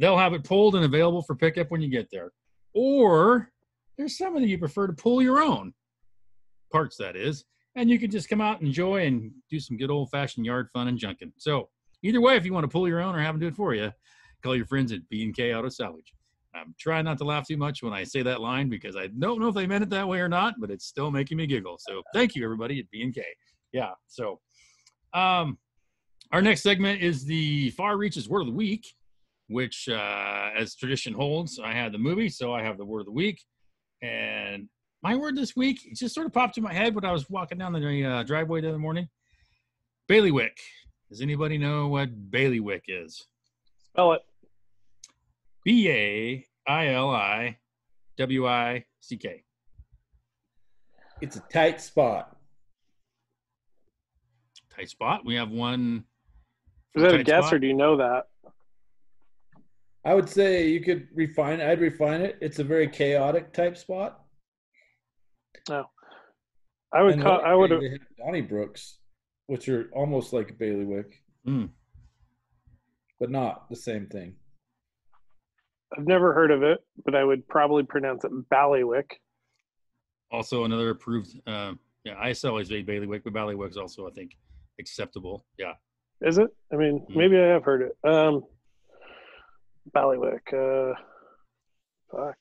they'll have it pulled and available for pickup when you get there. Or there's some of you prefer to pull your own parts, that is, and you can just come out and enjoy and do some good old-fashioned yard fun and junking. So either way, if you want to pull your own or have them do it for you, call your friends at B&K Auto Salvage. I'm trying not to laugh too much when I say that line because I don't know if they meant it that way or not, but it's still making me giggle. So thank you, everybody at B&K. Yeah, so our next segment is the Far Reaches Word of the Week, which, as tradition holds, I had the movie, so I have the Word of the Week. And my word this week, it just sort of popped in my head when I was walking down the driveway the other morning. Bailiwick. Does anybody know what bailiwick is? Spell it. Bailiwick. It's a tight spot. Tight spot. We have one. Is that a guess, or do you know that? I would say you could refine it. I'd refine it. It's a very chaotic type spot. No. I would have Donnybrooks, which are almost like a bailiwick. But not the same thing. I've never heard of it, but I would probably pronounce it Bailiwick. Also another approved, ISL is a bailiwick, but Bailiwick is also, I think, acceptable. Yeah. Is it? I mean, maybe I have heard it. Bailiwick. Fuck.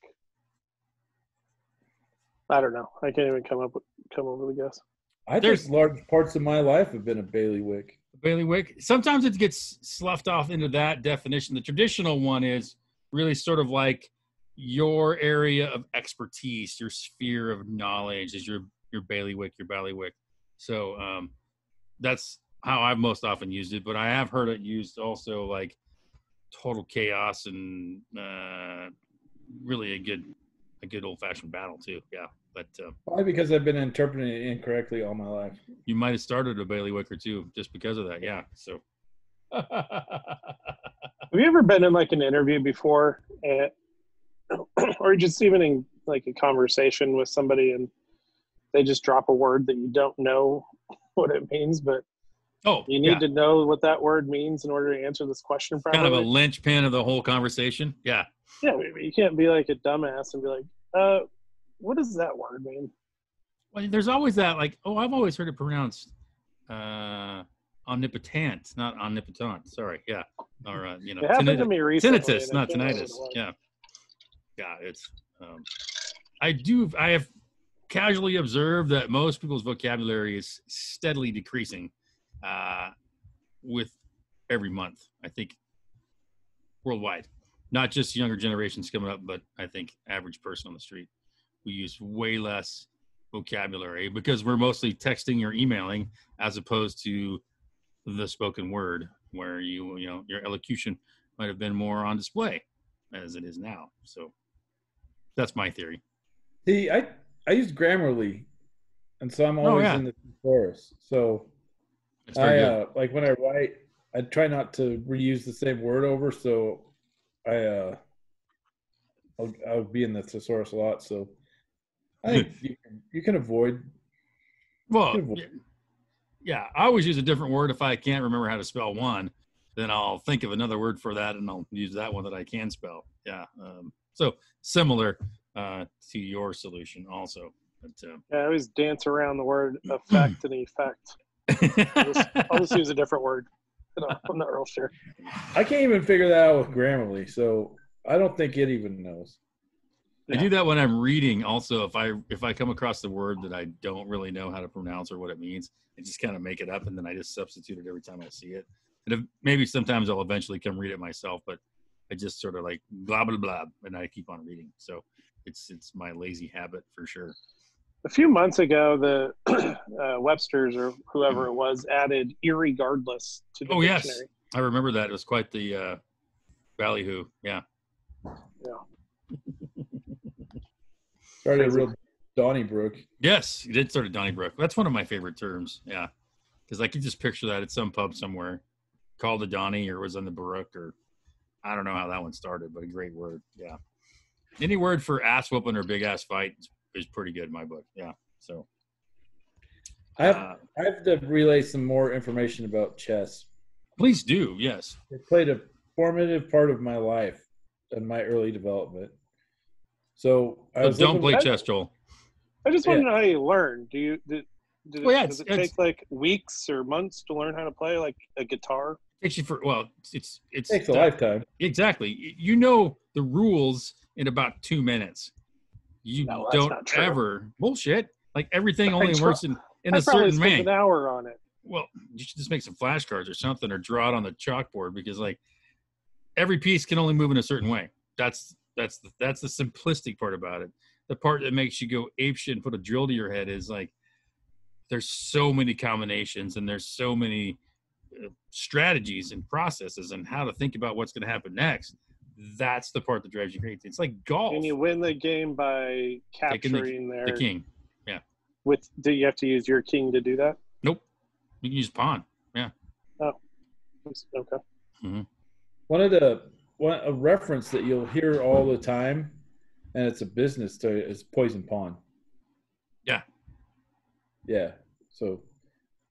I don't know. I can't even come up with a guess. I think large parts of my life have been a bailiwick. Bailiwick. Sometimes it gets sloughed off into that definition. The traditional one is really sort of like your area of expertise, your sphere of knowledge is your bailiwick, your bailiwick. So that's how I've most often used it, but I have heard it used also like total chaos and really a good old-fashioned battle too. Yeah, but probably because I've been interpreting it incorrectly all my life. You might have started a bailiwick or two just because of that. Yeah. So. Have you ever been in like an interview before, or just even in like a conversation with somebody, and they just drop a word that you don't know what it means, but you need to know what that word means in order to answer this question properly? Kind of a linchpin of the whole conversation. Yeah. Yeah, you can't be like a dumbass and be like, what does that word mean? Well, there's always that, like, I've always heard it pronounced omnipotent, not omnipotent. Sorry, yeah. Or, it happened to me recently. Tinnitus, not tinnitus. Yeah. Yeah, it's, I have casually observed that most people's vocabulary is steadily decreasing with every month, I think, worldwide. Not just younger generations coming up, but I think average person on the street. We use way less vocabulary because we're mostly texting or emailing as opposed to the spoken word, where your elocution might have been more on display as it is now. So that's my theory. See, I use Grammarly, and so I'm always in the thesaurus. So like when I write, I try not to reuse the same word over. So I'll be in the thesaurus a lot. So I think you can avoid. Well, yeah, I always use a different word if I can't remember how to spell one. Then I'll think of another word for that, and I'll use that one that I can spell. Yeah, so similar to your solution, also. But, I always dance around the word effect and effect. I'll just use a different word. I'm not real sure. I can't even figure that out with Grammarly, so I don't think it even knows. I do that when I'm reading. Also, if I come across the word that I don't really know how to pronounce or what it means, I just kind of make it up, and then I just substitute it every time I see it. And maybe sometimes I'll eventually come read it myself, but I just sort of like blah blah blah, and I keep on reading. So it's my lazy habit for sure. A few months ago, the Webster's or whoever it was added irregardless to the dictionary. Yes, I remember that. It was quite the ballyhoo. Yeah. Yeah. Started a real Donnybrook. Yes, you did start a Donnybrook. That's one of my favorite terms. Yeah, because I could just picture that at some pub somewhere, called the Donny, or it was on the Barook, or I don't know how that one started, but a great word. Yeah. Any word for ass whooping or big ass fight is pretty good in my book. Yeah. So I have to relay some more information about chess. Please do. Yes. It played a formative part of my life. in my early development. So don't play chess, Joel. I just want to know how you learn. Does it take like weeks or months to learn how to play like a guitar? Takes you it takes a lifetime. Exactly. You know the rules in about 2 minutes. You don't ever bullshit. Like everything only works in a certain way. An hour on it. Well, you should just make some flashcards or something, or draw it on the chalkboard, because like every piece can only move in a certain way. That's the simplistic part about it. The part that makes you go apeshit and put a drill to your head is like there's so many combinations and there's so many strategies and processes and how to think about what's going to happen next. That's the part that drives you crazy. It's like golf. And you win the game by capturing the king. Yeah. Do you have to use your king to do that? Nope. You can use pawn. Yeah. Oh. Okay. Mm-hmm. A reference that you'll hear all the time, and it's a business is poison pawn. Yeah. Yeah. So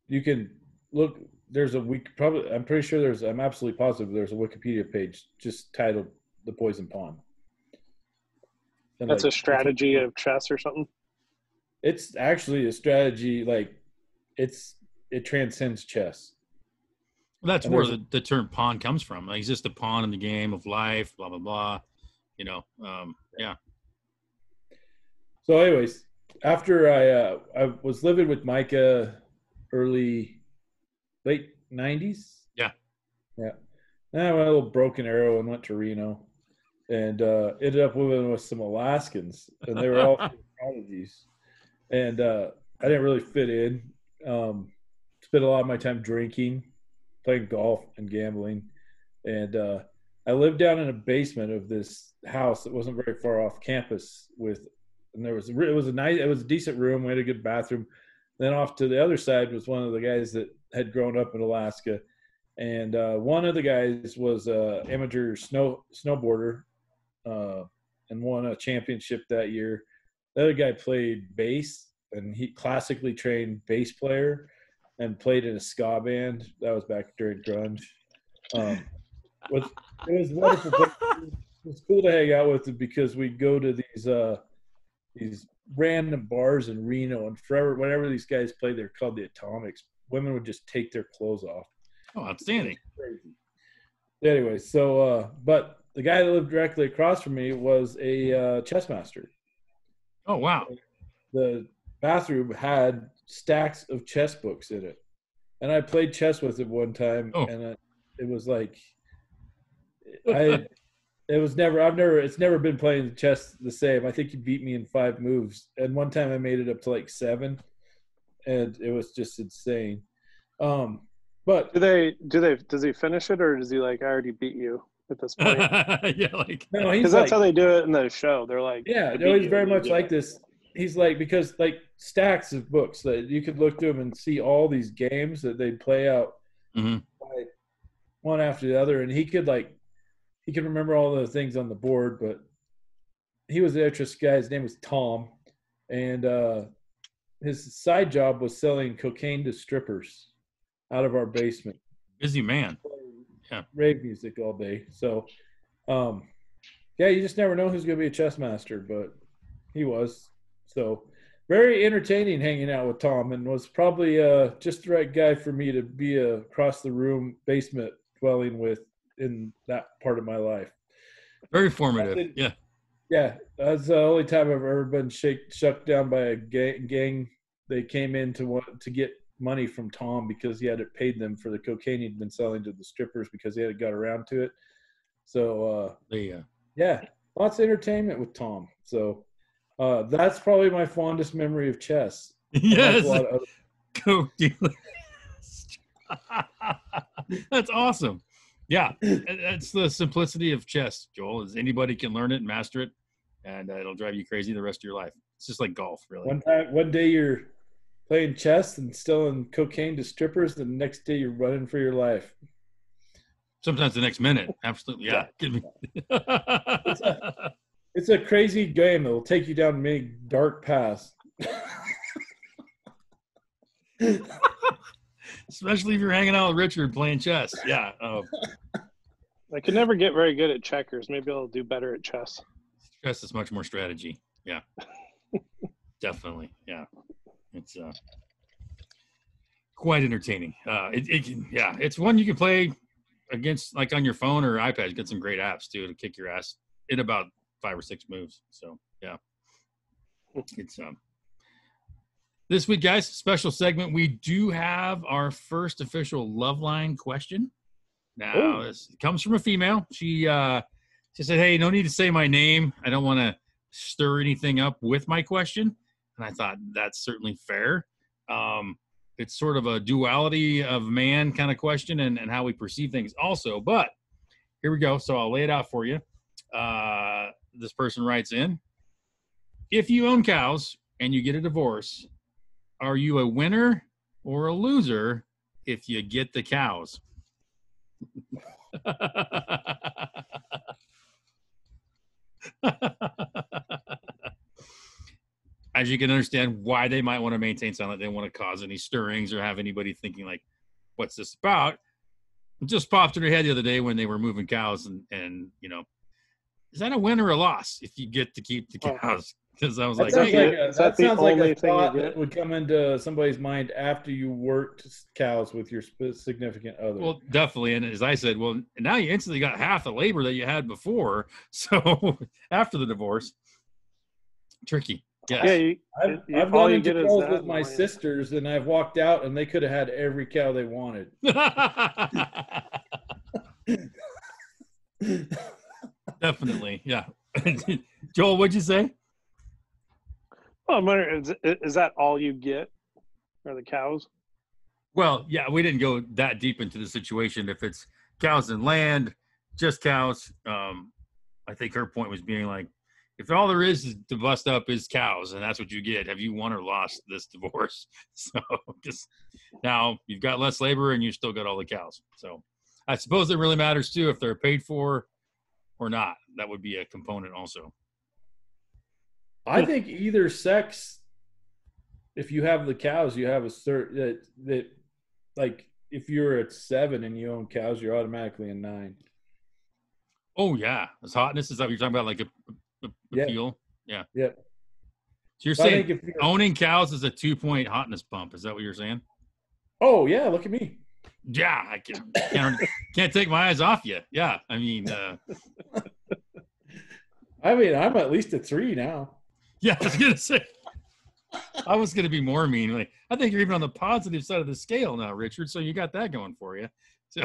you can look. There's I'm pretty sure I'm absolutely positive there's a Wikipedia page just titled "The Poison Pawn." And that's a strategy of chess or something. It's actually a strategy. Like it transcends chess. Well, that's where the term pawn comes from. Like, he's just a pawn in the game of life. Blah blah blah. You know. Yeah. So, anyways, after I was living with Micah late 90s. Yeah. Yeah. Then I went a little broken arrow and went to Reno and ended up living with some Alaskans, and they were all prodigies. And I didn't really fit in. Spent a lot of my time drinking, playing golf and gambling. And I lived down in a basement of this house that wasn't very far off campus and it was a decent room. We had a good bathroom. Then off to the other side was one of the guys that had grown up in Alaska. And one of the guys was an amateur snowboarder and won a championship that year. The other guy played bass, and he classically trained bass player and played in a ska band. That was back during grunge. It was wonderful. It was cool to hang out with them because we'd go to these random bars in Reno, and whenever these guys played, they're called the Atomics. Women would just take their clothes off. Oh, outstanding. Crazy. Anyway, so but the guy that lived directly across from me was a chess master. Oh, wow. The bathroom had stacks of chess books in it, and I played chess with him one time, and it was like it's never been playing chess the same. I think he beat me in 5 moves, and one time I made it up to like 7, and it was just insane. But does he finish it, or does he like, I already beat you at this point? Yeah, like, no, because that's how they do it in the show. They're like, yeah, he's very much like this. He's like, because like stacks of books that you could look through them and see all these games that they'd play out one after the other, and he could remember all the things on the board. But he was the interest guy. His name was Tom, and his side job was selling cocaine to strippers out of our basement. Busy man. Yeah. Rave music all day. So, yeah, you just never know who's going to be a chess master, but he was. So, very entertaining hanging out with Tom, and was probably just the right guy for me to be across the room basement dwelling with in that part of my life. Very formative. Yeah. Yeah, that's the only time I've ever been shut down by a gang. They came in to get money from Tom because he had paid them for the cocaine he'd been selling to the strippers because he had got around to it. So yeah, lots of entertainment with Tom. So that's probably my fondest memory of chess. Yes, coke dealer. That's awesome. Yeah, that's the simplicity of chess, Joel. Is anybody can learn it and master it, and it'll drive you crazy the rest of your life. It's just like golf, really. One day you're playing chess and selling cocaine to strippers, the next day you're running for your life. Sometimes the next minute. Absolutely, yeah. It's a crazy game. It'll take you down many dark paths. Especially if you're hanging out with Richard playing chess. Yeah. I could never get very good at checkers. Maybe I'll do better at chess. Chess is much more strategy. Yeah, definitely. Yeah, it's quite entertaining. It's one you can play against, like on your phone or iPad. Get some great apps too to kick your ass in about 5 or 6 moves. So yeah, it's this week, guys, special segment. We do have our first official Loveline question. Now, this comes from a female. She said, "Hey, no need to say my name. I don't want to stir anything up with my question." And I thought that's certainly fair. It's sort of a duality of man kind of question and how we perceive things also. But here we go. So I'll lay it out for you. This person writes in, if you own cows and you get a divorce, are you a winner or a loser if you get the cows? As you can understand why they might want to maintain silence. They don't want to cause any stirrings or have anybody thinking like, what's this about? It just popped in her head the other day when they were moving cows and you know, is that a win or a loss if you get to keep the cows? Because I was like, that sounds like a thought that would come into somebody's mind after you worked cows with your significant other. Well, definitely. And as I said, well, now you instantly got half the labor that you had before. So after the divorce, tricky. Yes. Yeah, I've gone into calls with my sisters, and I've walked out, and they could have had every cow they wanted. Definitely, yeah. Joel, what'd you say? Well, I'm wondering, is that all you get, are the cows? Well, yeah, we didn't go that deep into the situation. If it's cows and land, just cows. I think her point was being like, if all there is to bust up is cows, and that's what you get, have you won or lost this divorce? So just now you've got less labor and you still got all the cows. So I suppose it really matters too if they're paid for or not. That would be a component also. I think either sex, if you have the cows, you have a certain that like if you're at 7 and you own cows, you're automatically a 9. Oh yeah, this hotness, is that what you're talking about? Like a feel? Yeah. Yeah. So you're saying owning cows is a 2-point hotness bump. Is that what you're saying? Oh yeah, look at me. Yeah, I can't take my eyes off you. Yeah, I mean, I'm at least a 3 now. Yeah, I was gonna say. I was gonna be more mean. Like, I think you're even on the positive side of the scale now, Richard. So you got that going for you. So.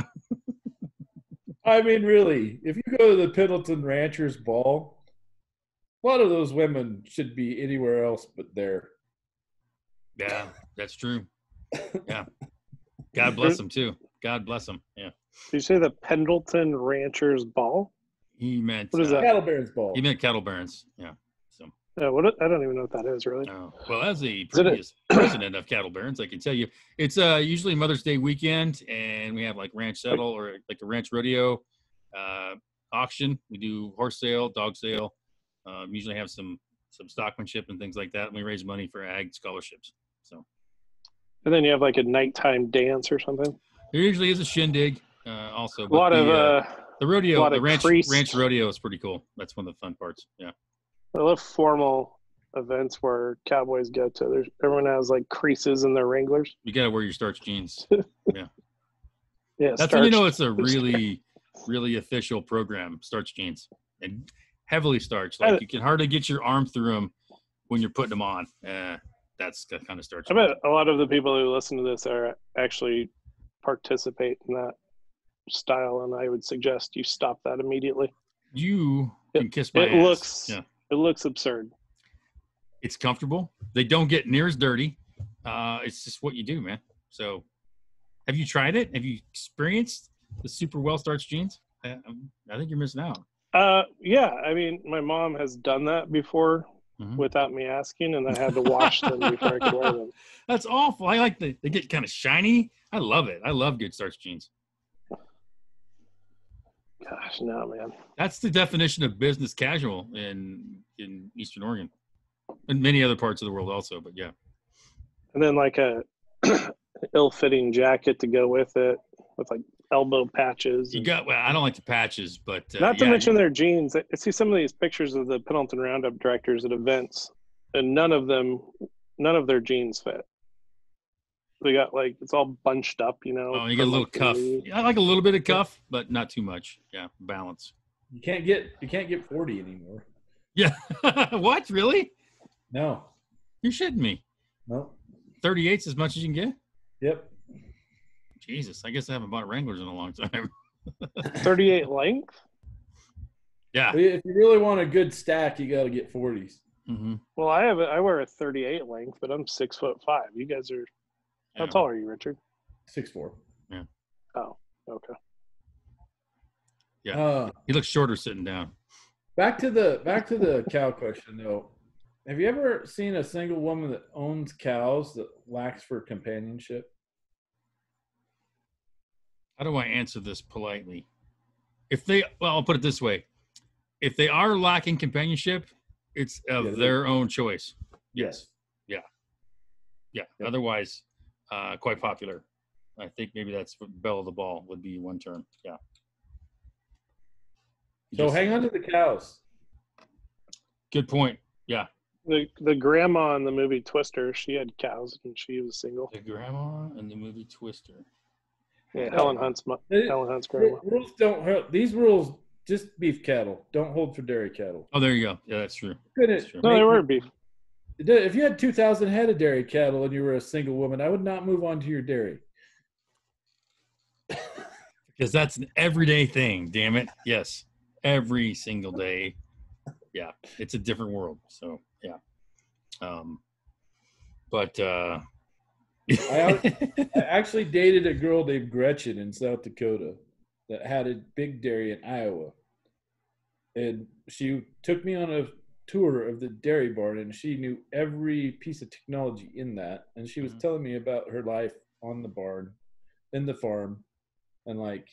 I mean, really, if you go to the Pendleton Ranchers Ball, a lot of those women should be anywhere else but there. Yeah, that's true. Yeah. God bless them, too. God bless them. Yeah. Did you say the Pendleton Ranchers Ball? He meant... What is that? Cattle Barons Ball. He meant Cattle Barons. Yeah. So. I don't even know what that is, really. Oh. Well, as the previous president of Cattle Barons, I can tell you, it's usually Mother's Day weekend, and we have like ranch settle or like a ranch rodeo auction. We do horse sale, dog sale. Usually have some stockmanship and things like that, and we raise money for ag scholarships. So, and then you have like a nighttime dance or something. There usually is a shindig, also. But the rodeo, the ranch rodeo is pretty cool. That's one of the fun parts. Yeah. I love formal events where cowboys go to. Everyone has like creases in their Wranglers. You got to wear your starch jeans. Yeah. Yeah. That's when you know it's a really, really official program. Starch jeans and heavily starched. Like you can hardly get your arm through them when you're putting them on. That's the kind of starch. I bet a lot of the people who listen to this are actually participate in that style, and I would suggest you stop that immediately. You can kiss my ass. It looks absurd. It's comfortable. They don't get near as dirty. It's just what you do, man. So have you tried it? Have you experienced the super well starched jeans? I think you're missing out. Yeah. I mean, my mom has done that before without me asking, and I had to wash them before I could wear them. That's awful. I like they get kind of shiny. I love it. I love good starched jeans. Gosh, no, man. That's the definition of business casual in Eastern Oregon and many other parts of the world also, but yeah. And then like a ill-fitting jacket to go with it with like elbow patches. Well, I don't like the patches, but not to mention their jeans. I see some of these pictures of the Pendleton Roundup directors at events, and none of their jeans fit. They got like, it's all bunched up, you know. Oh, you get a little cuff. I like a little bit of cuff, but not too much. Yeah, balance. You can't get 40 anymore. Yeah. What? Really? No. You're shitting me. No. 38's as much as you can get? Yep. Jesus, I guess I haven't bought Wranglers in a long time. 38 length? Yeah. If you really want a good stack, you got to get 40s. Mm-hmm. Well, I wear a 38 length, but I'm 6'5". You guys are, how tall are you, Richard? 6'4". Yeah. Oh, okay. Yeah. He looks shorter sitting down. Back to the cow question though. Have you ever seen a single woman that owns cows that lacks for companionship? How do I answer this politely? I'll put it this way. If they are lacking companionship, it's of their own choice. Yes. Yeah. Otherwise, quite popular. I think maybe that's belle of the ball would be one term. Yeah. So hang on to the cows. Good point. Yeah. The grandma in the movie Twister, she had cows and she was single. The grandma in the movie Twister. Yeah, Helen Hunt's grandma. Rules don't help. These rules just beef cattle. Don't hold for dairy cattle. Oh, there you go. Yeah, that's true. That's true. No, they were beef. If you had 2,000 head of dairy cattle and you were a single woman, I would not move on to your dairy. Because that's an everyday thing, damn it. Yes. Every single day. Yeah. It's a different world. So, yeah. I actually dated a girl named Gretchen in South Dakota that had a big dairy in Iowa. And she took me on a tour of the dairy barn, and she knew every piece of technology in that. And she was telling me about her life on the barn, in the farm. And like,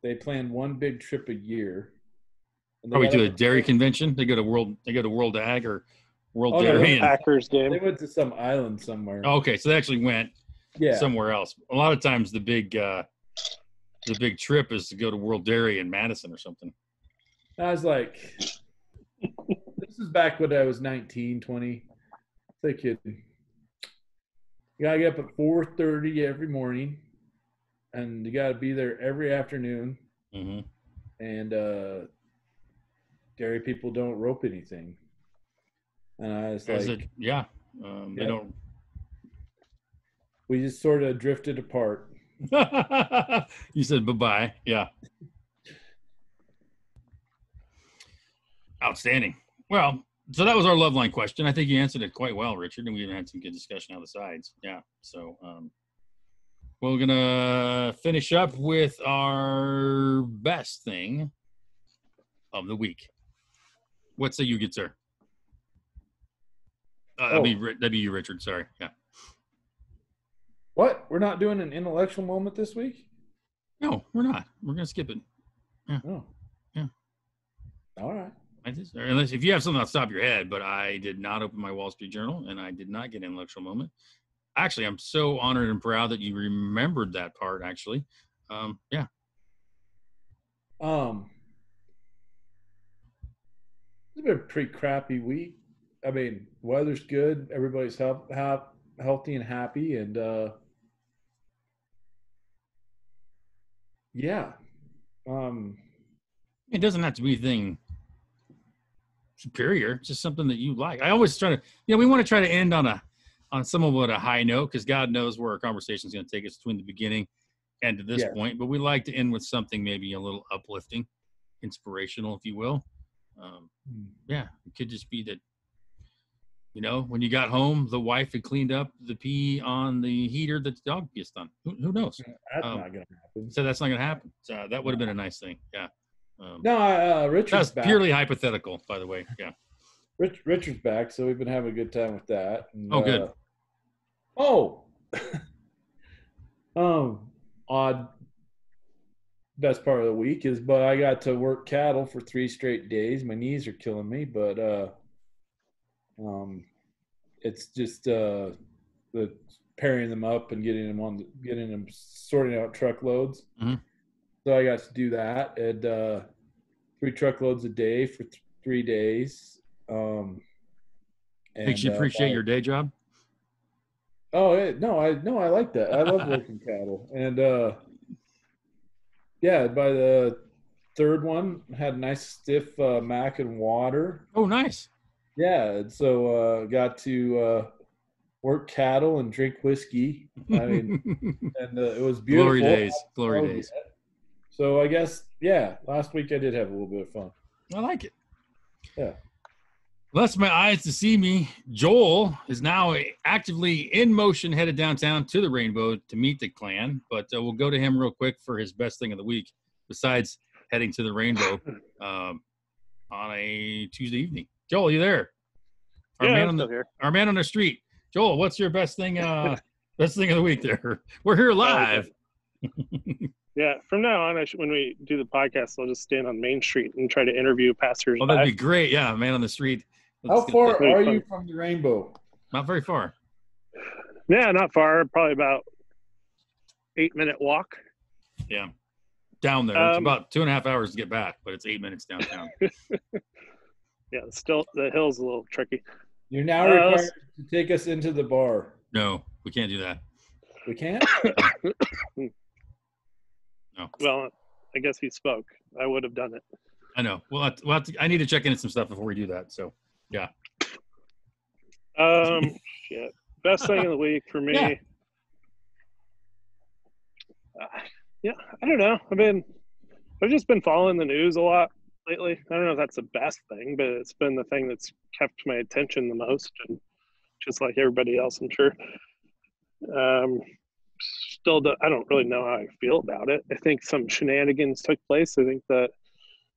they plan one big trip a year. Probably to a dairy convention. They go to World Ag or World Dairy. Packers game. They went to some island somewhere. Oh, okay, so they actually went somewhere else. A lot of times the big trip is to go to World Dairy in Madison or something. I was like, this is back when I was 19, 20. Thinking, you gotta get up at 4:30 every morning, and you gotta be there every afternoon. Mm-hmm. And dairy people don't rope anything. And I was like, they don't. We just sort of drifted apart. You said bye-bye. Yeah. Outstanding. Well, so that was our Loveline question. I think you answered it quite well, Richard, and we even had some good discussion on the sides. Yeah. So we're going to finish up with our best thing of the week. What say you, good sir? That'd be you, Richard. Sorry. Yeah. What? We're not doing an intellectual moment this week? No, we're not. We're going to skip it. Yeah. Oh. Yeah. All right. Unless if you have something off the top of your head, but I did not open my Wall Street Journal and I did not get an intellectual moment. Actually, I'm so honored and proud that you remembered that part, actually. Yeah. It's been a pretty crappy week. I mean, weather's good. Everybody's healthy and happy. And, yeah. It doesn't have to be anything superior. It's just something that you like. I always try to, we want to try to end on somewhat a high note because God knows where our conversation is going to take us between the beginning and to this point. But we like to end with something maybe a little uplifting, inspirational, if you will. Yeah, it could just be that, when you got home, the wife had cleaned up the pee on the heater that the dog gets on. Who knows? That's not going to happen. So that's not going to happen. So that would have been a nice thing. Yeah. Richard's back. Purely hypothetical, by the way. Yeah. Richard's back, so we've been having a good time with that. And, good. Odd best part of the week is, but I got to work cattle for 3 straight days. My knees are killing me, but it's just the pairing them up and getting them sorting out truckloads. Mhm. So I got to do that, and 3 truckloads a day for 3 days. Makes you appreciate your day job. Oh no, I like that. I love working cattle, and yeah, by the 3rd one, had a nice stiff mac and water. Oh, nice. Yeah, and so got to work cattle and drink whiskey. I mean, and it was beautiful. Glory days. So I guess, yeah, last week I did have a little bit of fun. I like it. Yeah. Bless my eyes to see me. Joel is now actively in motion, headed downtown to the Rainbow to meet the clan. But we'll go to him real quick for his best thing of the week, besides heading to the Rainbow on a Tuesday evening. Joel, you there? I'm still here. Our man on the street. Joel, what's your best thing? Best thing of the week there. We're here live. Yeah, from now on, when we do the podcast, I'll just stand on Main Street and try to interview passers. Oh, that'd be great. Yeah, man on the street. How far are you from the Rainbow? Not very far. Yeah, not far. Probably about 8-minute walk. Yeah, down there. It's about 2.5 hours to get back, but it's 8 minutes downtown. Yeah, still the hill's a little tricky. You're now required to take us into the bar. No, we can't do that. We can't? No. Well, I guess he spoke. I would have done it. I know. I need to check into some stuff before we do that. So, yeah. Shit. Best thing of the week for me. Yeah. Yeah, I don't know. I've just been following the news a lot lately. I don't know if that's the best thing, but it's been the thing that's kept my attention the most, and just like everybody else, I'm sure. I don't really know how I feel about it. I think some shenanigans took place. I think that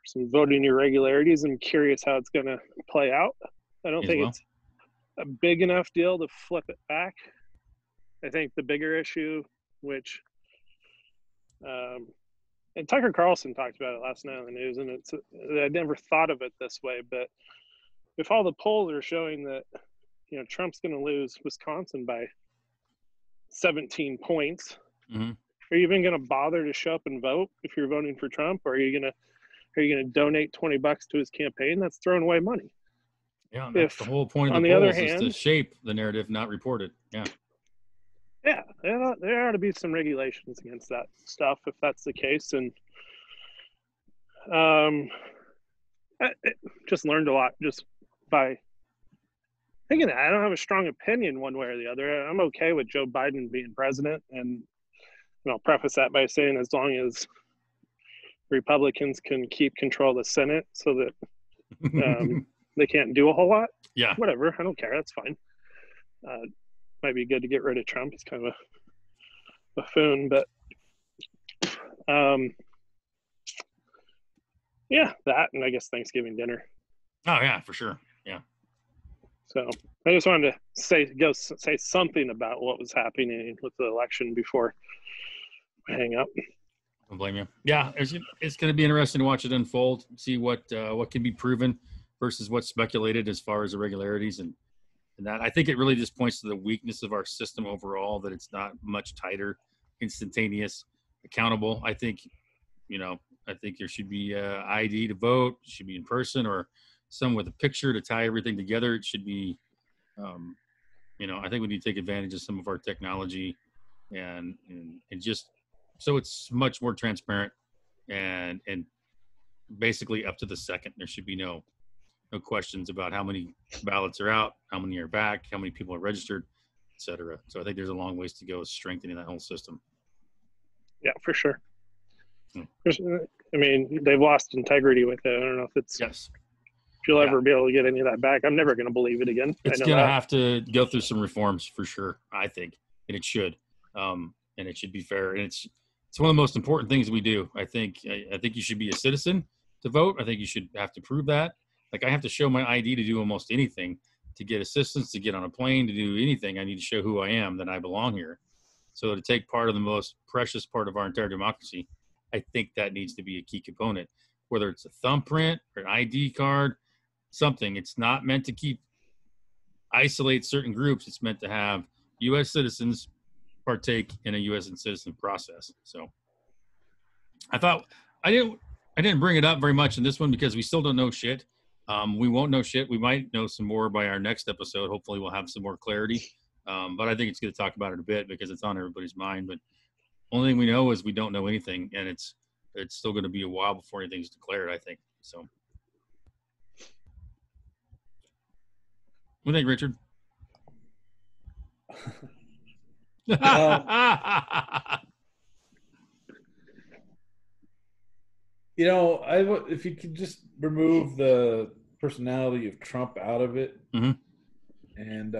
some voting irregularities. I'm curious how it's going to play out. I don't think it's a big enough deal to flip it back. I think the bigger issue, which and Tucker Carlson talked about it last night on the news, and I never thought of it this way, but if all the polls are showing that, Trump's going to lose Wisconsin by 17 points, mm-hmm. Are you even going to bother to show up and vote if you're voting for Trump? Or are you going to donate $20 to his campaign? That's throwing away money. Yeah, that's the whole point of the polls is to shape the narrative, not report it. Yeah. Yeah, there ought to be some regulations against that stuff if that's the case. And I just learned a lot just by thinking that. I don't have a strong opinion one way or the other. I'm okay with Joe Biden being president, and I'll preface that by saying as long as Republicans can keep control of the Senate so that they can't do a whole lot. Yeah. Whatever. I don't care. That's fine. Might be good to get rid of Trump. He's kind of a buffoon, but yeah, that, and I guess Thanksgiving dinner. Oh yeah, for sure. Yeah. So I just wanted to say something about what was happening with the election before I hang up. I don't blame you. Yeah, it's going to be interesting to watch it unfold, see what can be proven versus what's speculated as far as irregularities and that. I think it really just points to the weakness of our system overall, that it's not much tighter, instantaneous, accountable. I think there should be ID to vote, should be in person, or some with a picture to tie everything together. It should be, I think we need to take advantage of some of our technology and just so it's much more transparent and basically up to the second. There should be no questions about how many ballots are out, how many are back, how many people are registered, et cetera. So I think there's a long ways to go strengthening that whole system. Yeah, for sure. I mean, they've lost integrity with it. I don't know if it's yes. If you'll ever be able to get any of that back. I'm never going to believe it again. It's going to have to go through some reforms for sure, I think, and it should. And it should be fair. And it's one of the most important things we do. I think you should be a citizen to vote. I think you should have to prove that. Like I have to show my ID to do almost anything, to get assistance, to get on a plane, to do anything. I need to show who I am, that I belong here. So to take part of the most precious part of our entire democracy, I think that needs to be a key component, whether it's a thumbprint or an ID card, something. It's not meant to isolate certain groups. It's meant to have U.S. citizens partake in a U.S. citizen process. So I thought I didn't bring it up very much in this one because we still don't know shit. We won't know shit. We might know some more by our next episode. Hopefully we'll have some more clarity. But I think it's good to talk about it a bit because it's on everybody's mind. But only thing we know is we don't know anything, and it's still going to be a while before anything's declared, I think. So what do you think, Richard? If you could just remove the personality of Trump out of it, mm-hmm. and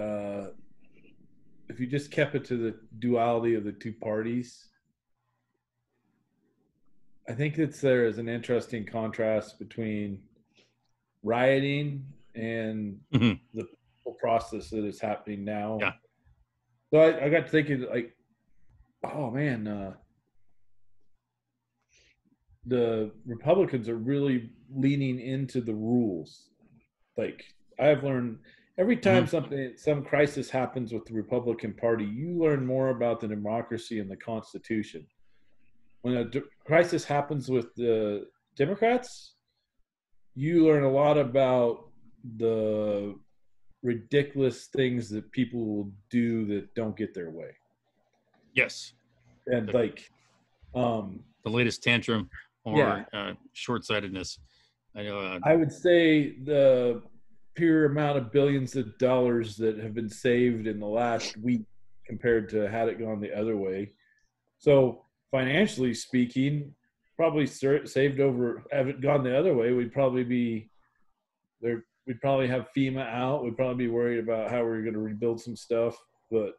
if you just kept it to the duality of the two parties, I think there is an interesting contrast between rioting and mm-hmm. the whole process that is happening now. Yeah. So I got to thinking, like, oh man, the Republicans are really leaning into the rules. Like, I've learned every time mm-hmm. some crisis happens with the Republican Party, you learn more about the democracy and the Constitution. When a crisis happens with the Democrats, you learn a lot about the ridiculous things that people will do that don't get their way. Yes. And the latest tantrum or short-sightedness. I know. I would say the pure amount of billions of dollars that have been saved in the last week compared to had it gone the other way. So financially speaking, probably saved over. Have it gone the other way, we'd probably be there. We'd probably have FEMA out. We'd probably be worried about how we're going to rebuild some stuff. But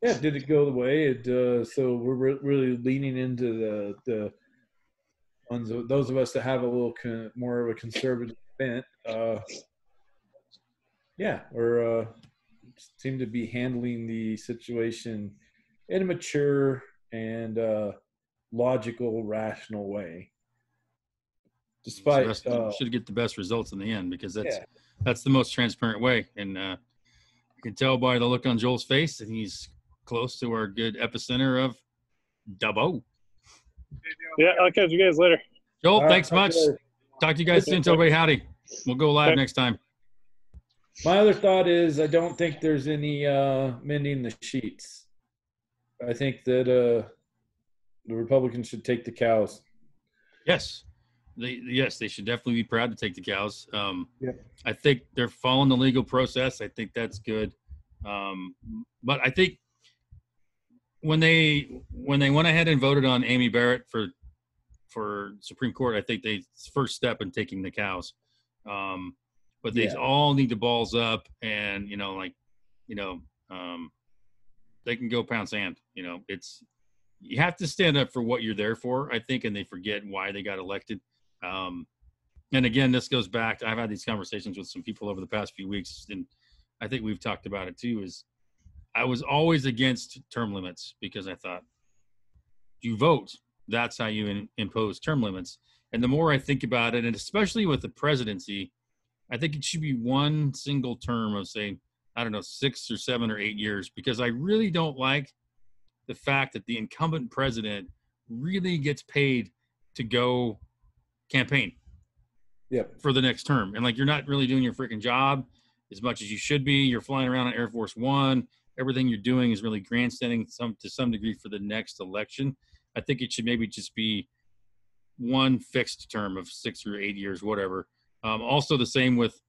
yeah, did it go the way? So we're really leaning into the ones, those of us that have a little more of a conservative bent. We're seem to be handling the situation in a mature and logical, rational way. Despite should get the best results in the end because that's the most transparent way. And I can tell by the look on Joel's face that he's close to our good epicenter of Dubbo. Yeah, I'll catch you guys later. Joel, thanks much. Talk to you guys soon. Tell everybody howdy. We'll go live next time. My other thought is I don't think there's any mending the sheets. I think that the Republicans should take the cows. Yes. They should definitely be proud to take the cows. I think they're following the legal process. I think that's good. But I think when they went ahead and voted on Amy Barrett for Supreme Court, I think they first step in taking the cows. But they all need to balls up and they can go pound sand. You have to stand up for what you're there for, I think, and they forget why they got elected. And again, this goes back. I've had these conversations with some people over the past few weeks, and I think we've talked about it too, is I was always against term limits because I thought you vote. That's how you impose term limits. And the more I think about it, and especially with the presidency, I think it should be one single term of, say, 6 or 7 or 8 years, because I really don't like the fact that the incumbent president really gets paid to go campaign for the next term. And you're not really doing your freaking job as much as you should be. You're flying around on Air Force One. Everything you're doing is really grandstanding to some degree for the next election. I think it should maybe just be one fixed term of 6 or 8 years, whatever. Also the same with,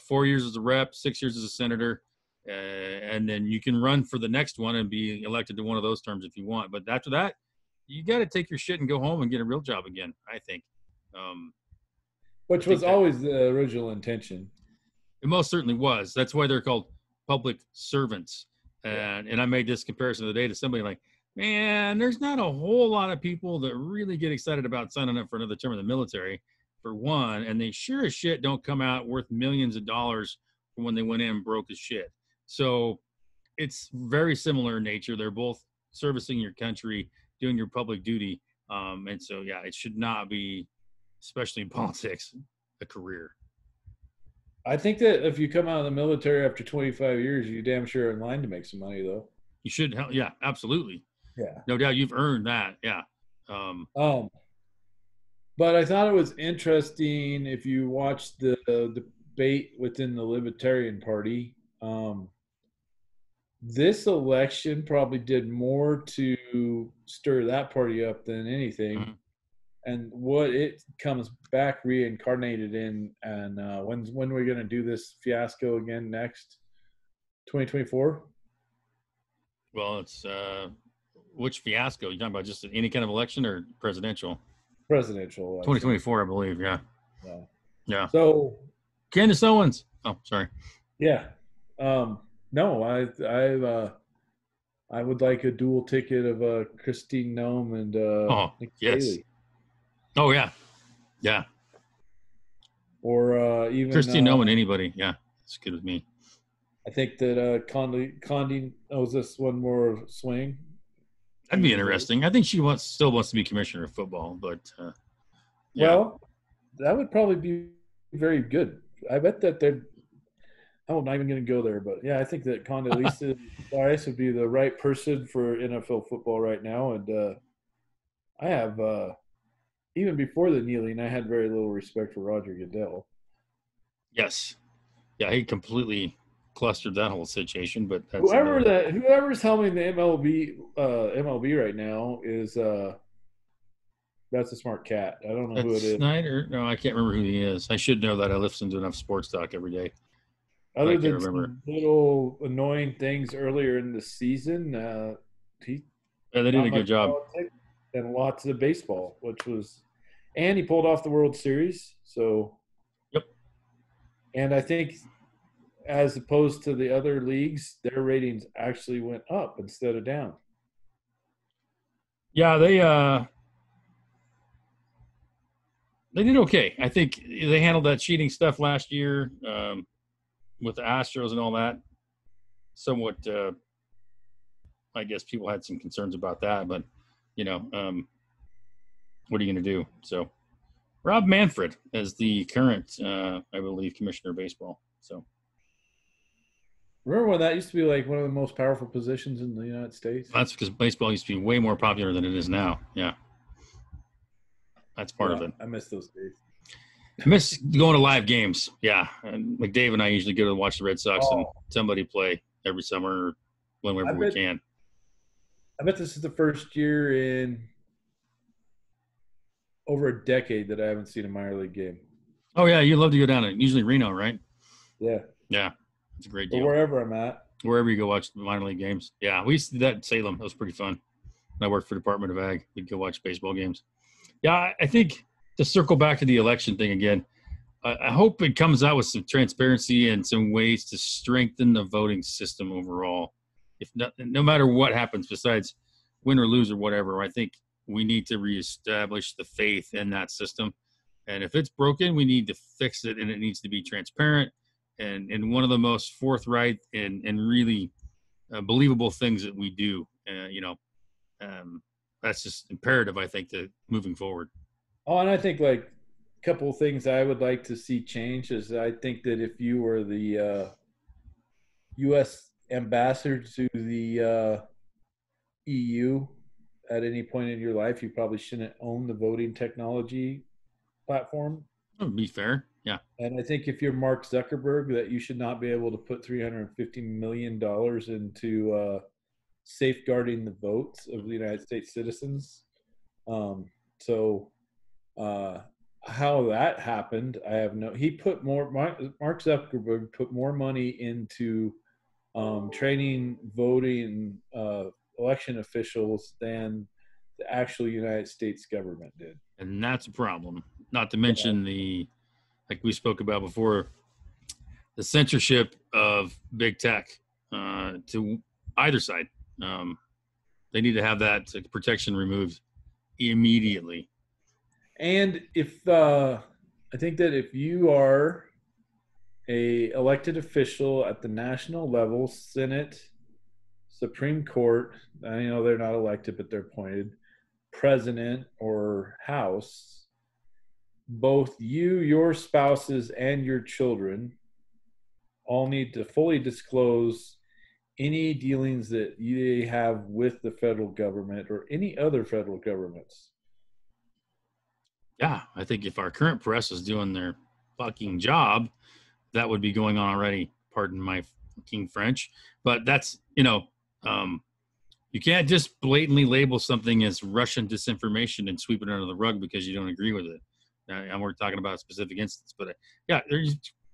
4 years as a rep, 6 years as a senator, and then you can run for the next one and be elected to one of those terms if you want. But after that, you got to take your shit and go home and get a real job again, I think. Which was always the original intention. It most certainly was. That's why they're called public servants. And I made this comparison today to somebody like, man, there's not a whole lot of people that really get excited about signing up for another term in the military, for one, and they sure as shit don't come out worth millions of dollars from when they went in broke as shit. So it's very similar in nature. They're both servicing your country, doing your public duty. And so, it should not be, especially in politics, a career. I think that if you come out of the military after 25 years, you're damn sure in line to make some money, though. You should. Yeah, absolutely. Yeah. No doubt, you've earned that. Yeah. But I thought it was interesting if you watched the debate within the Libertarian Party. This election probably did more to stir that party up than anything. Mm-hmm. And what it comes back reincarnated in, and when we're going to do this fiasco again next? 2024? Well, it's which fiasco? You talking about just any kind of election or presidential? Presidential. 2024, I believe. Yeah. Yeah. Yeah. So Candace Owens. Oh, sorry. Yeah. No, I would like a dual ticket of Christine Nome and Nikki yes. Haley. Oh yeah. Yeah. Or even Christine Nome and anybody. Yeah. It's good with me. I think that Condi owes us one more swing. That'd be interesting. I think she still wants to be commissioner of football, but yeah. Well, that would probably be very good. I bet that I'm not even going to go there, but yeah, I think that Condoleezza Rice would be the right person for NFL football right now. And I have, even before the kneeling, I had very little respect for Roger Goodell. Yes. Yeah, he completely clustered that whole situation, but that's whoever's helming the MLB right now is that's a smart cat. I don't know who it is. Snyder? No, I can't remember who he is. I should know that. I listen to enough sports talk every day. Other than some little annoying things earlier in the season, they did a good job. And lots of baseball, and he pulled off the World Series. So, yep. And I think, as opposed to the other leagues, their ratings actually went up instead of down. Yeah, they did okay. I think they handled that cheating stuff last year with the Astros and all that. Somewhat, I guess people had some concerns about that, but what are you going to do? So, Rob Manfred as the current, I believe, commissioner of baseball. So. Remember when that used to be like one of the most powerful positions in the United States? That's because baseball used to be way more popular than it is now. Yeah. That's part of it. I miss those days. I miss going to live games. Yeah. And like Dave and I usually go to watch the Red Sox and somebody play every summer or whenever we can. I bet this is the first year in over a decade that I haven't seen a minor league game. Oh, yeah. You love to go down to usually Reno, right? Yeah. Yeah. It's a great deal. Or wherever I'm at. Wherever you go watch the minor league games. Yeah, we used to do that in Salem. That was pretty fun. When I worked for Department of Ag. We'd go watch baseball games. Yeah, I think to circle back to the election thing again, I hope it comes out with some transparency and some ways to strengthen the voting system overall. No matter what happens, besides win or lose or whatever, I think we need to reestablish the faith in that system. And if it's broken, we need to fix it, and it needs to be transparent. And one of the most forthright and really believable things that we do, that's just imperative, I think, to moving forward. Oh, and I think like a couple of things I would like to see change is I think that if you were the U.S. ambassador to the EU at any point in your life, you probably shouldn't own the voting technology platform. That would be fair. Yeah. And I think if you're Mark Zuckerberg, that you should not be able to put $350 million into safeguarding the votes of the United States citizens. How that happened, I have he put more, Mark Zuckerberg put more money into training voting election officials than the actual United States government did. And that's a problem. Not to mention like we spoke about before, the censorship of big tech to either side. They need to have that protection removed immediately. And I think that if you are a elected official at the national level, Senate, Supreme Court, I know they're not elected, but they're appointed, President or House, both you, your spouses, and your children all need to fully disclose any dealings that you have with the federal government or any other federal governments? Yeah, I think if our current press is doing their fucking job, that would be going on already. Pardon my fucking French, but that's, you can't just blatantly label something as Russian disinformation and sweep it under the rug because you don't agree with it. And we're talking about a specific instance, but yeah, there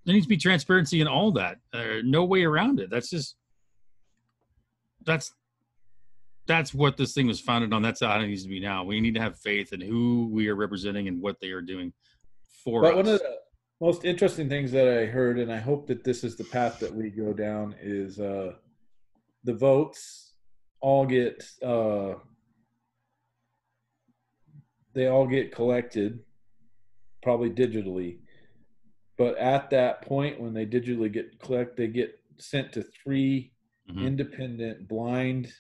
needs to be transparency in all that. No way around it. That's what this thing was founded on. That's how it needs to be now. We need to have faith in who we are representing and what they are doing for us. But one of the most interesting things that I heard, and I hope that this is the path that we go down, is the votes all get collected, probably digitally. But at that point, when they digitally get collected, they get sent to 3 independent blind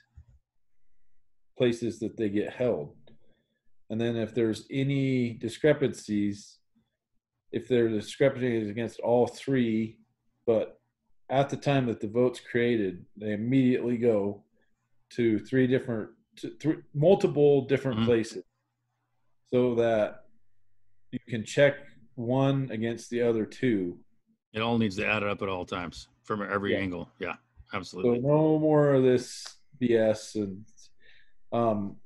places that they get held. And then if there's any discrepancies, if there are discrepancies against all 3, but at the time that the vote's created, they immediately go to multiple different places, so that you can check one against the other 2. It all needs to add up at all times from every angle. Yeah, absolutely. So no more of this BS. And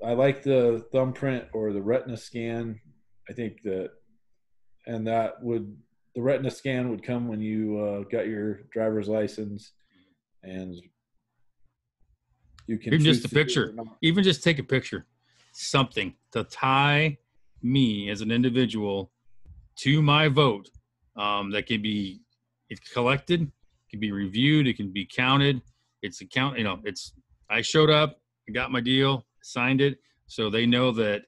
I like the thumbprint or the retina scan. I think that, and the retina scan would come when you got your driver's license, and you can even just a picture, even just take a picture, something to tie me as an individual to my vote. That can be, it's collected, can be reviewed, it can be counted. It's I showed up, I got my deal, signed it, so they know that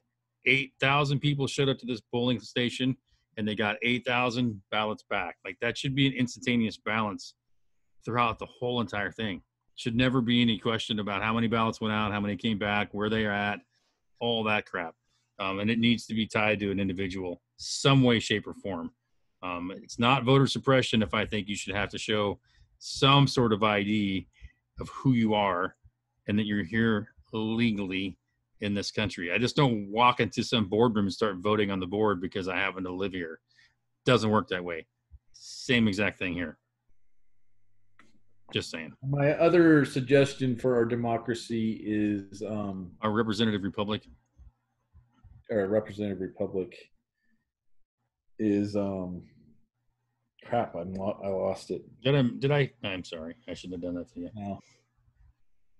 8,000 people showed up to this polling station and they got 8,000 ballots back. Like, that should be an instantaneous balance throughout the whole entire thing. Should never be any question about how many ballots went out, how many came back, where they are at, all that crap. And it needs to be tied to an individual some way, shape, or form. It's not voter suppression if I think you should have to show some sort of ID of who you are and that you're here legally in this country. I just don't walk into some boardroom and start voting on the board because I happen to live here. Doesn't work that way. Same exact thing here. Just saying. My other suggestion for our democracy is our representative republic. Or representative republic is crap. I lost it. Did I? I'm sorry. I shouldn't have done that to you. No.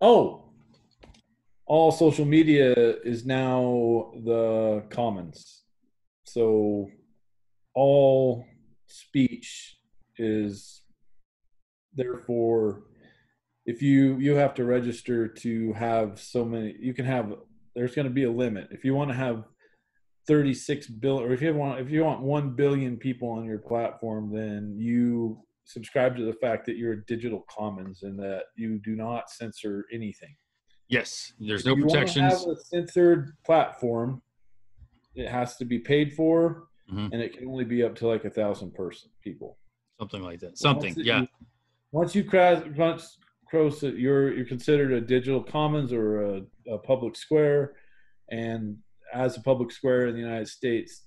Oh, all social media is now the commons. So all speech is, therefore, if you have to register to have so many, there's going to be a limit. If you want to have 36 billion, or if you want 1 billion people on your platform, then you subscribe to the fact that you're a digital commons and that you do not censor anything. Yes, there's no protections. If you want to have a censored platform, it has to be paid for, and it can only be up to like 1,000 people. Something like that. Once you cross it, you're considered a digital commons or a public square, and as a public square in the United States,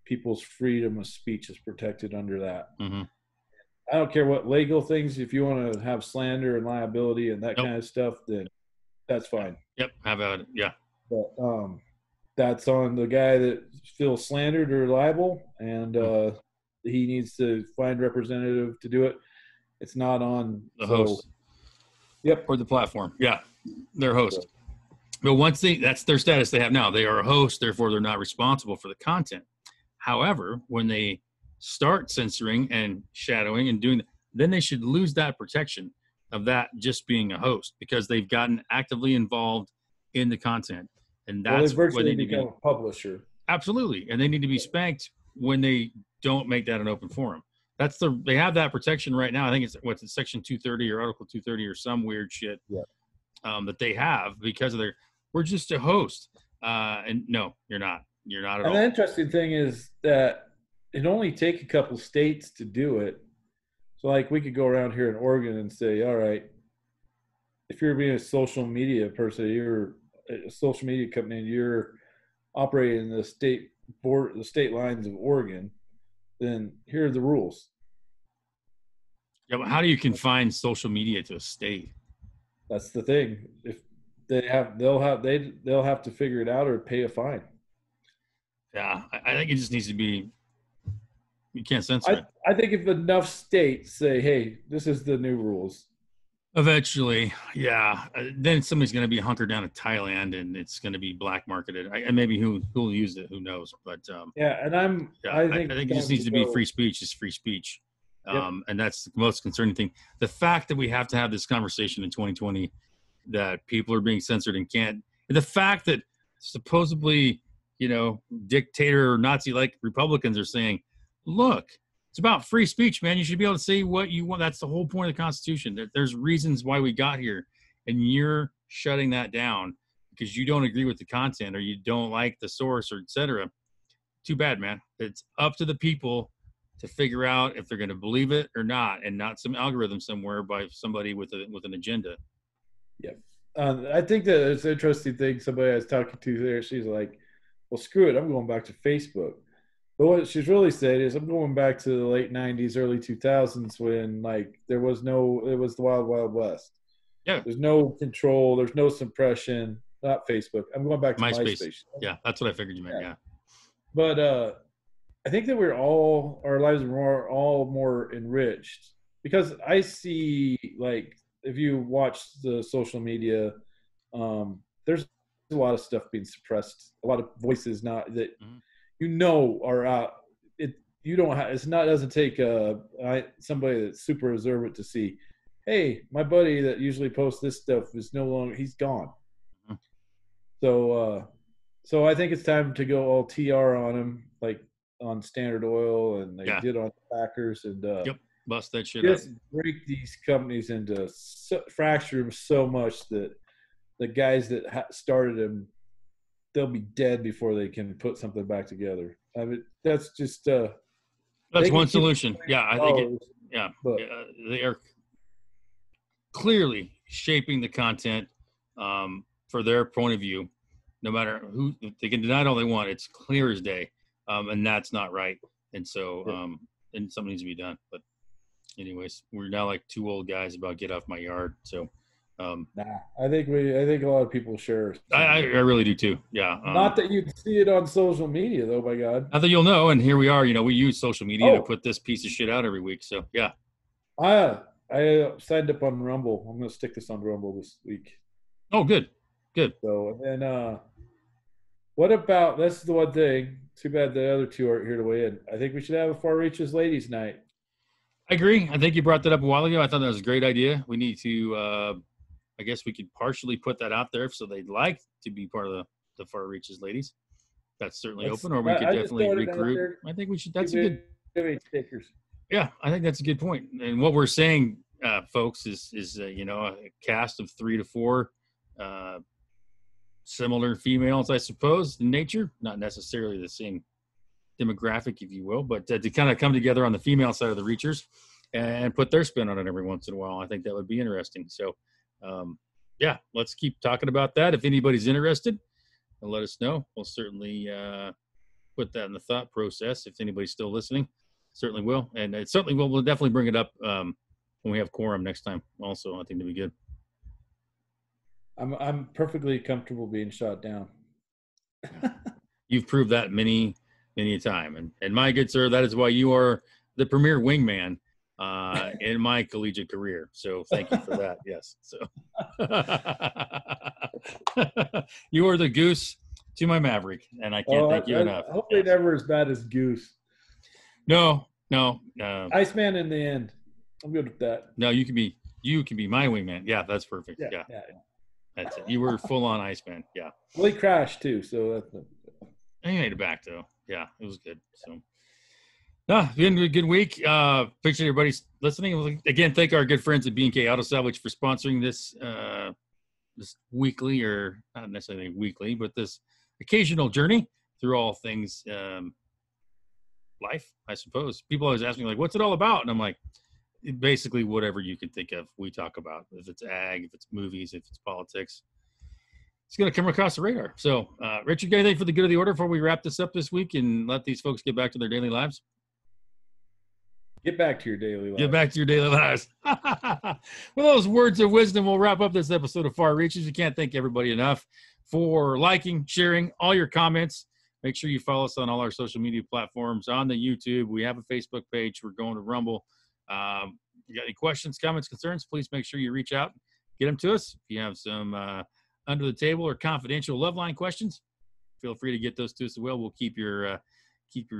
people's freedom of speech is protected under that. I don't care what legal things. If you want to have slander and liability and that kind of stuff, then that's fine. Yep, have at it. Yeah. But that's on the guy that feels slandered or liable, and he needs to find representative to do it. It's not on the host. Yep. Or the platform. Yeah, their host. But once that's their status they have now. They are a host, therefore they're not responsible for the content. However, when they start censoring and shadowing and doing that, then they should lose that protection of that just being a host, because they've gotten actively involved in the content. And that's where they become a publisher. Absolutely. And they need to be spanked when they don't make that an open forum. They have that protection right now. I think it's Section 230 or Article 230 or some weird shit that they have because of we're just a host. And no, you're not. You're not at all. And the interesting thing is that it only take a couple states to do it. So like we could go around here in Oregon and say, all right, if you're being a social media person, you're a social media company, and you're operating the state lines of Oregon, then here are the rules. Yeah, but how do you confine social media to a state? That's the thing. If they'll have to figure it out or pay a fine. Yeah, I think it just needs to be. You can't censor it. I think if enough states say, "Hey, this is the new rules," Eventually, yeah. Then somebody's going to be hunkered down in Thailand, and it's going to be black marketed. And maybe who'll use it? Who knows? But yeah, and I think it just needs to be free speech. Is free speech, Yep. And that's the most concerning thing. The fact that we have to have this conversation in 2020, that people are being censored and can't. The fact that supposedly, dictator or Nazi-like Republicans are saying, "Look, it's about free speech, man. You should be able to say what you want." That's the whole point of the Constitution. There's reasons why we got here, and you're shutting that down because you don't agree with the content or you don't like the source or et cetera. Too bad, man. It's up to the people to figure out if they're going to believe it or not, and not some algorithm somewhere by somebody with an agenda. Yep. I think that it's an interesting thing. Somebody I was talking to there, she's like, "Well, screw it. I'm going back to Facebook." But what she's really saying is, I'm going back to the late 90s, early 2000s when, like, it was the wild, wild west. Yeah. There's no control. There's no suppression. Not Facebook. I'm going back to MySpace. Yeah, that's what I figured you meant, yeah. But I think that our lives are all more enriched. Because I see, like, if you watch the social media, there's a lot of stuff being suppressed. A lot of voices not that are out. Doesn't take somebody that's super observant to see, hey, my buddy that usually posts this stuff is no longer, he's gone. So I think it's time to go all TR on him, like on Standard Oil, and they did on Packers, and bust that shit up. Break these companies into fracture them so much that the guys that started them, they'll be dead before they can put something back together. I mean, that's just that's one solution. Yeah, I think they are clearly shaping the content for their point of view. No matter who, they can deny it all they want. It's clear as day, and that's not right. And so, and something needs to be done. But anyways, we're now like two old guys about get off my yard. So. I think a lot of people share. I really do too. Yeah. Not that you see it on social media though, by God. Not that you'll know. And here we are. We use social media to put this piece of shit out every week. So yeah. I signed up on Rumble. I'm going to stick this on Rumble this week. Oh, good. So and then, what about? That's the one thing. Too bad the other two aren't here to weigh in. I think we should have a Far Reaches Ladies Night. I agree. I think you brought that up a while ago. I thought that was a great idea. We need to. I guess we could partially put that out there so they'd like to be part of the Far Reaches Ladies. That's certainly open, or we could definitely recruit. I think we should. That's a good. Yeah, I think that's a good point. And what we're saying, folks, is a cast of 3 to 4 similar females, I suppose, in nature, not necessarily the same demographic, if you will, but to kind of come together on the female side of the Reachers and put their spin on it every once in a while. I think that would be interesting. So. Let's keep talking about that. If anybody's interested, let us know. We'll certainly put that in the thought process. If anybody's still listening, certainly will. And it certainly will. We'll definitely bring it up when we have quorum next time. Also, I think it'll be good. I'm perfectly comfortable being shot down. You've proved that many a time. And my good sir, that is why you are the premier wingman in my collegiate career. So thank you for that. Yes. So you are the goose to my Maverick, and I can't thank you enough. Hopefully never as bad as Goose. No. Iceman in the end. I'm good with that. No, you can be my wingman. Yeah, that's perfect. Yeah. That's it. You were full on Iceman. Yeah. Well, he crashed too, so that's he made it back though. Yeah, it was good. So been a good week. Appreciate everybody listening. Again, thank our good friends at B&K Auto Salvage for sponsoring this this weekly, or not necessarily weekly, but this occasional journey through all things life, I suppose. People always ask me, like, what's it all about? And I'm like, basically whatever you can think of, we talk about. If it's ag, if it's movies, if it's politics, it's going to come across the radar. So, Richard, got anything for the good of the order before we wrap this up this week and let these folks get back to their daily lives? Get back to your daily lives. Get back to your daily lives. With those words of wisdom, we'll wrap up this episode of Far Reaches. We can't thank everybody enough for liking, sharing, all your comments. Make sure you follow us on all our social media platforms, on the YouTube. We have a Facebook page. We're going to Rumble. You got any questions, comments, concerns, please make sure you reach out. Get them to us. If you have some under the table or confidential Loveline questions, feel free to get those to us as well. We'll keep your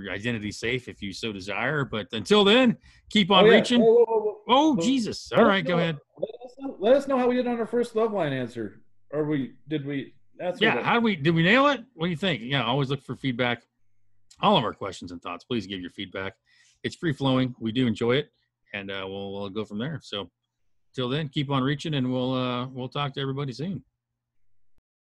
identity safe if you so desire. But until then, keep on reaching. Whoa, Jesus. All right, go ahead. Let us know how we did on our first Loveline answer. Or did we? That's did we nail it? What do you think? Yeah, always look for feedback. All of our questions and thoughts, please give your feedback. It's free flowing. We do enjoy it, and we'll go from there. So, till then, keep on reaching, and we'll talk to everybody soon.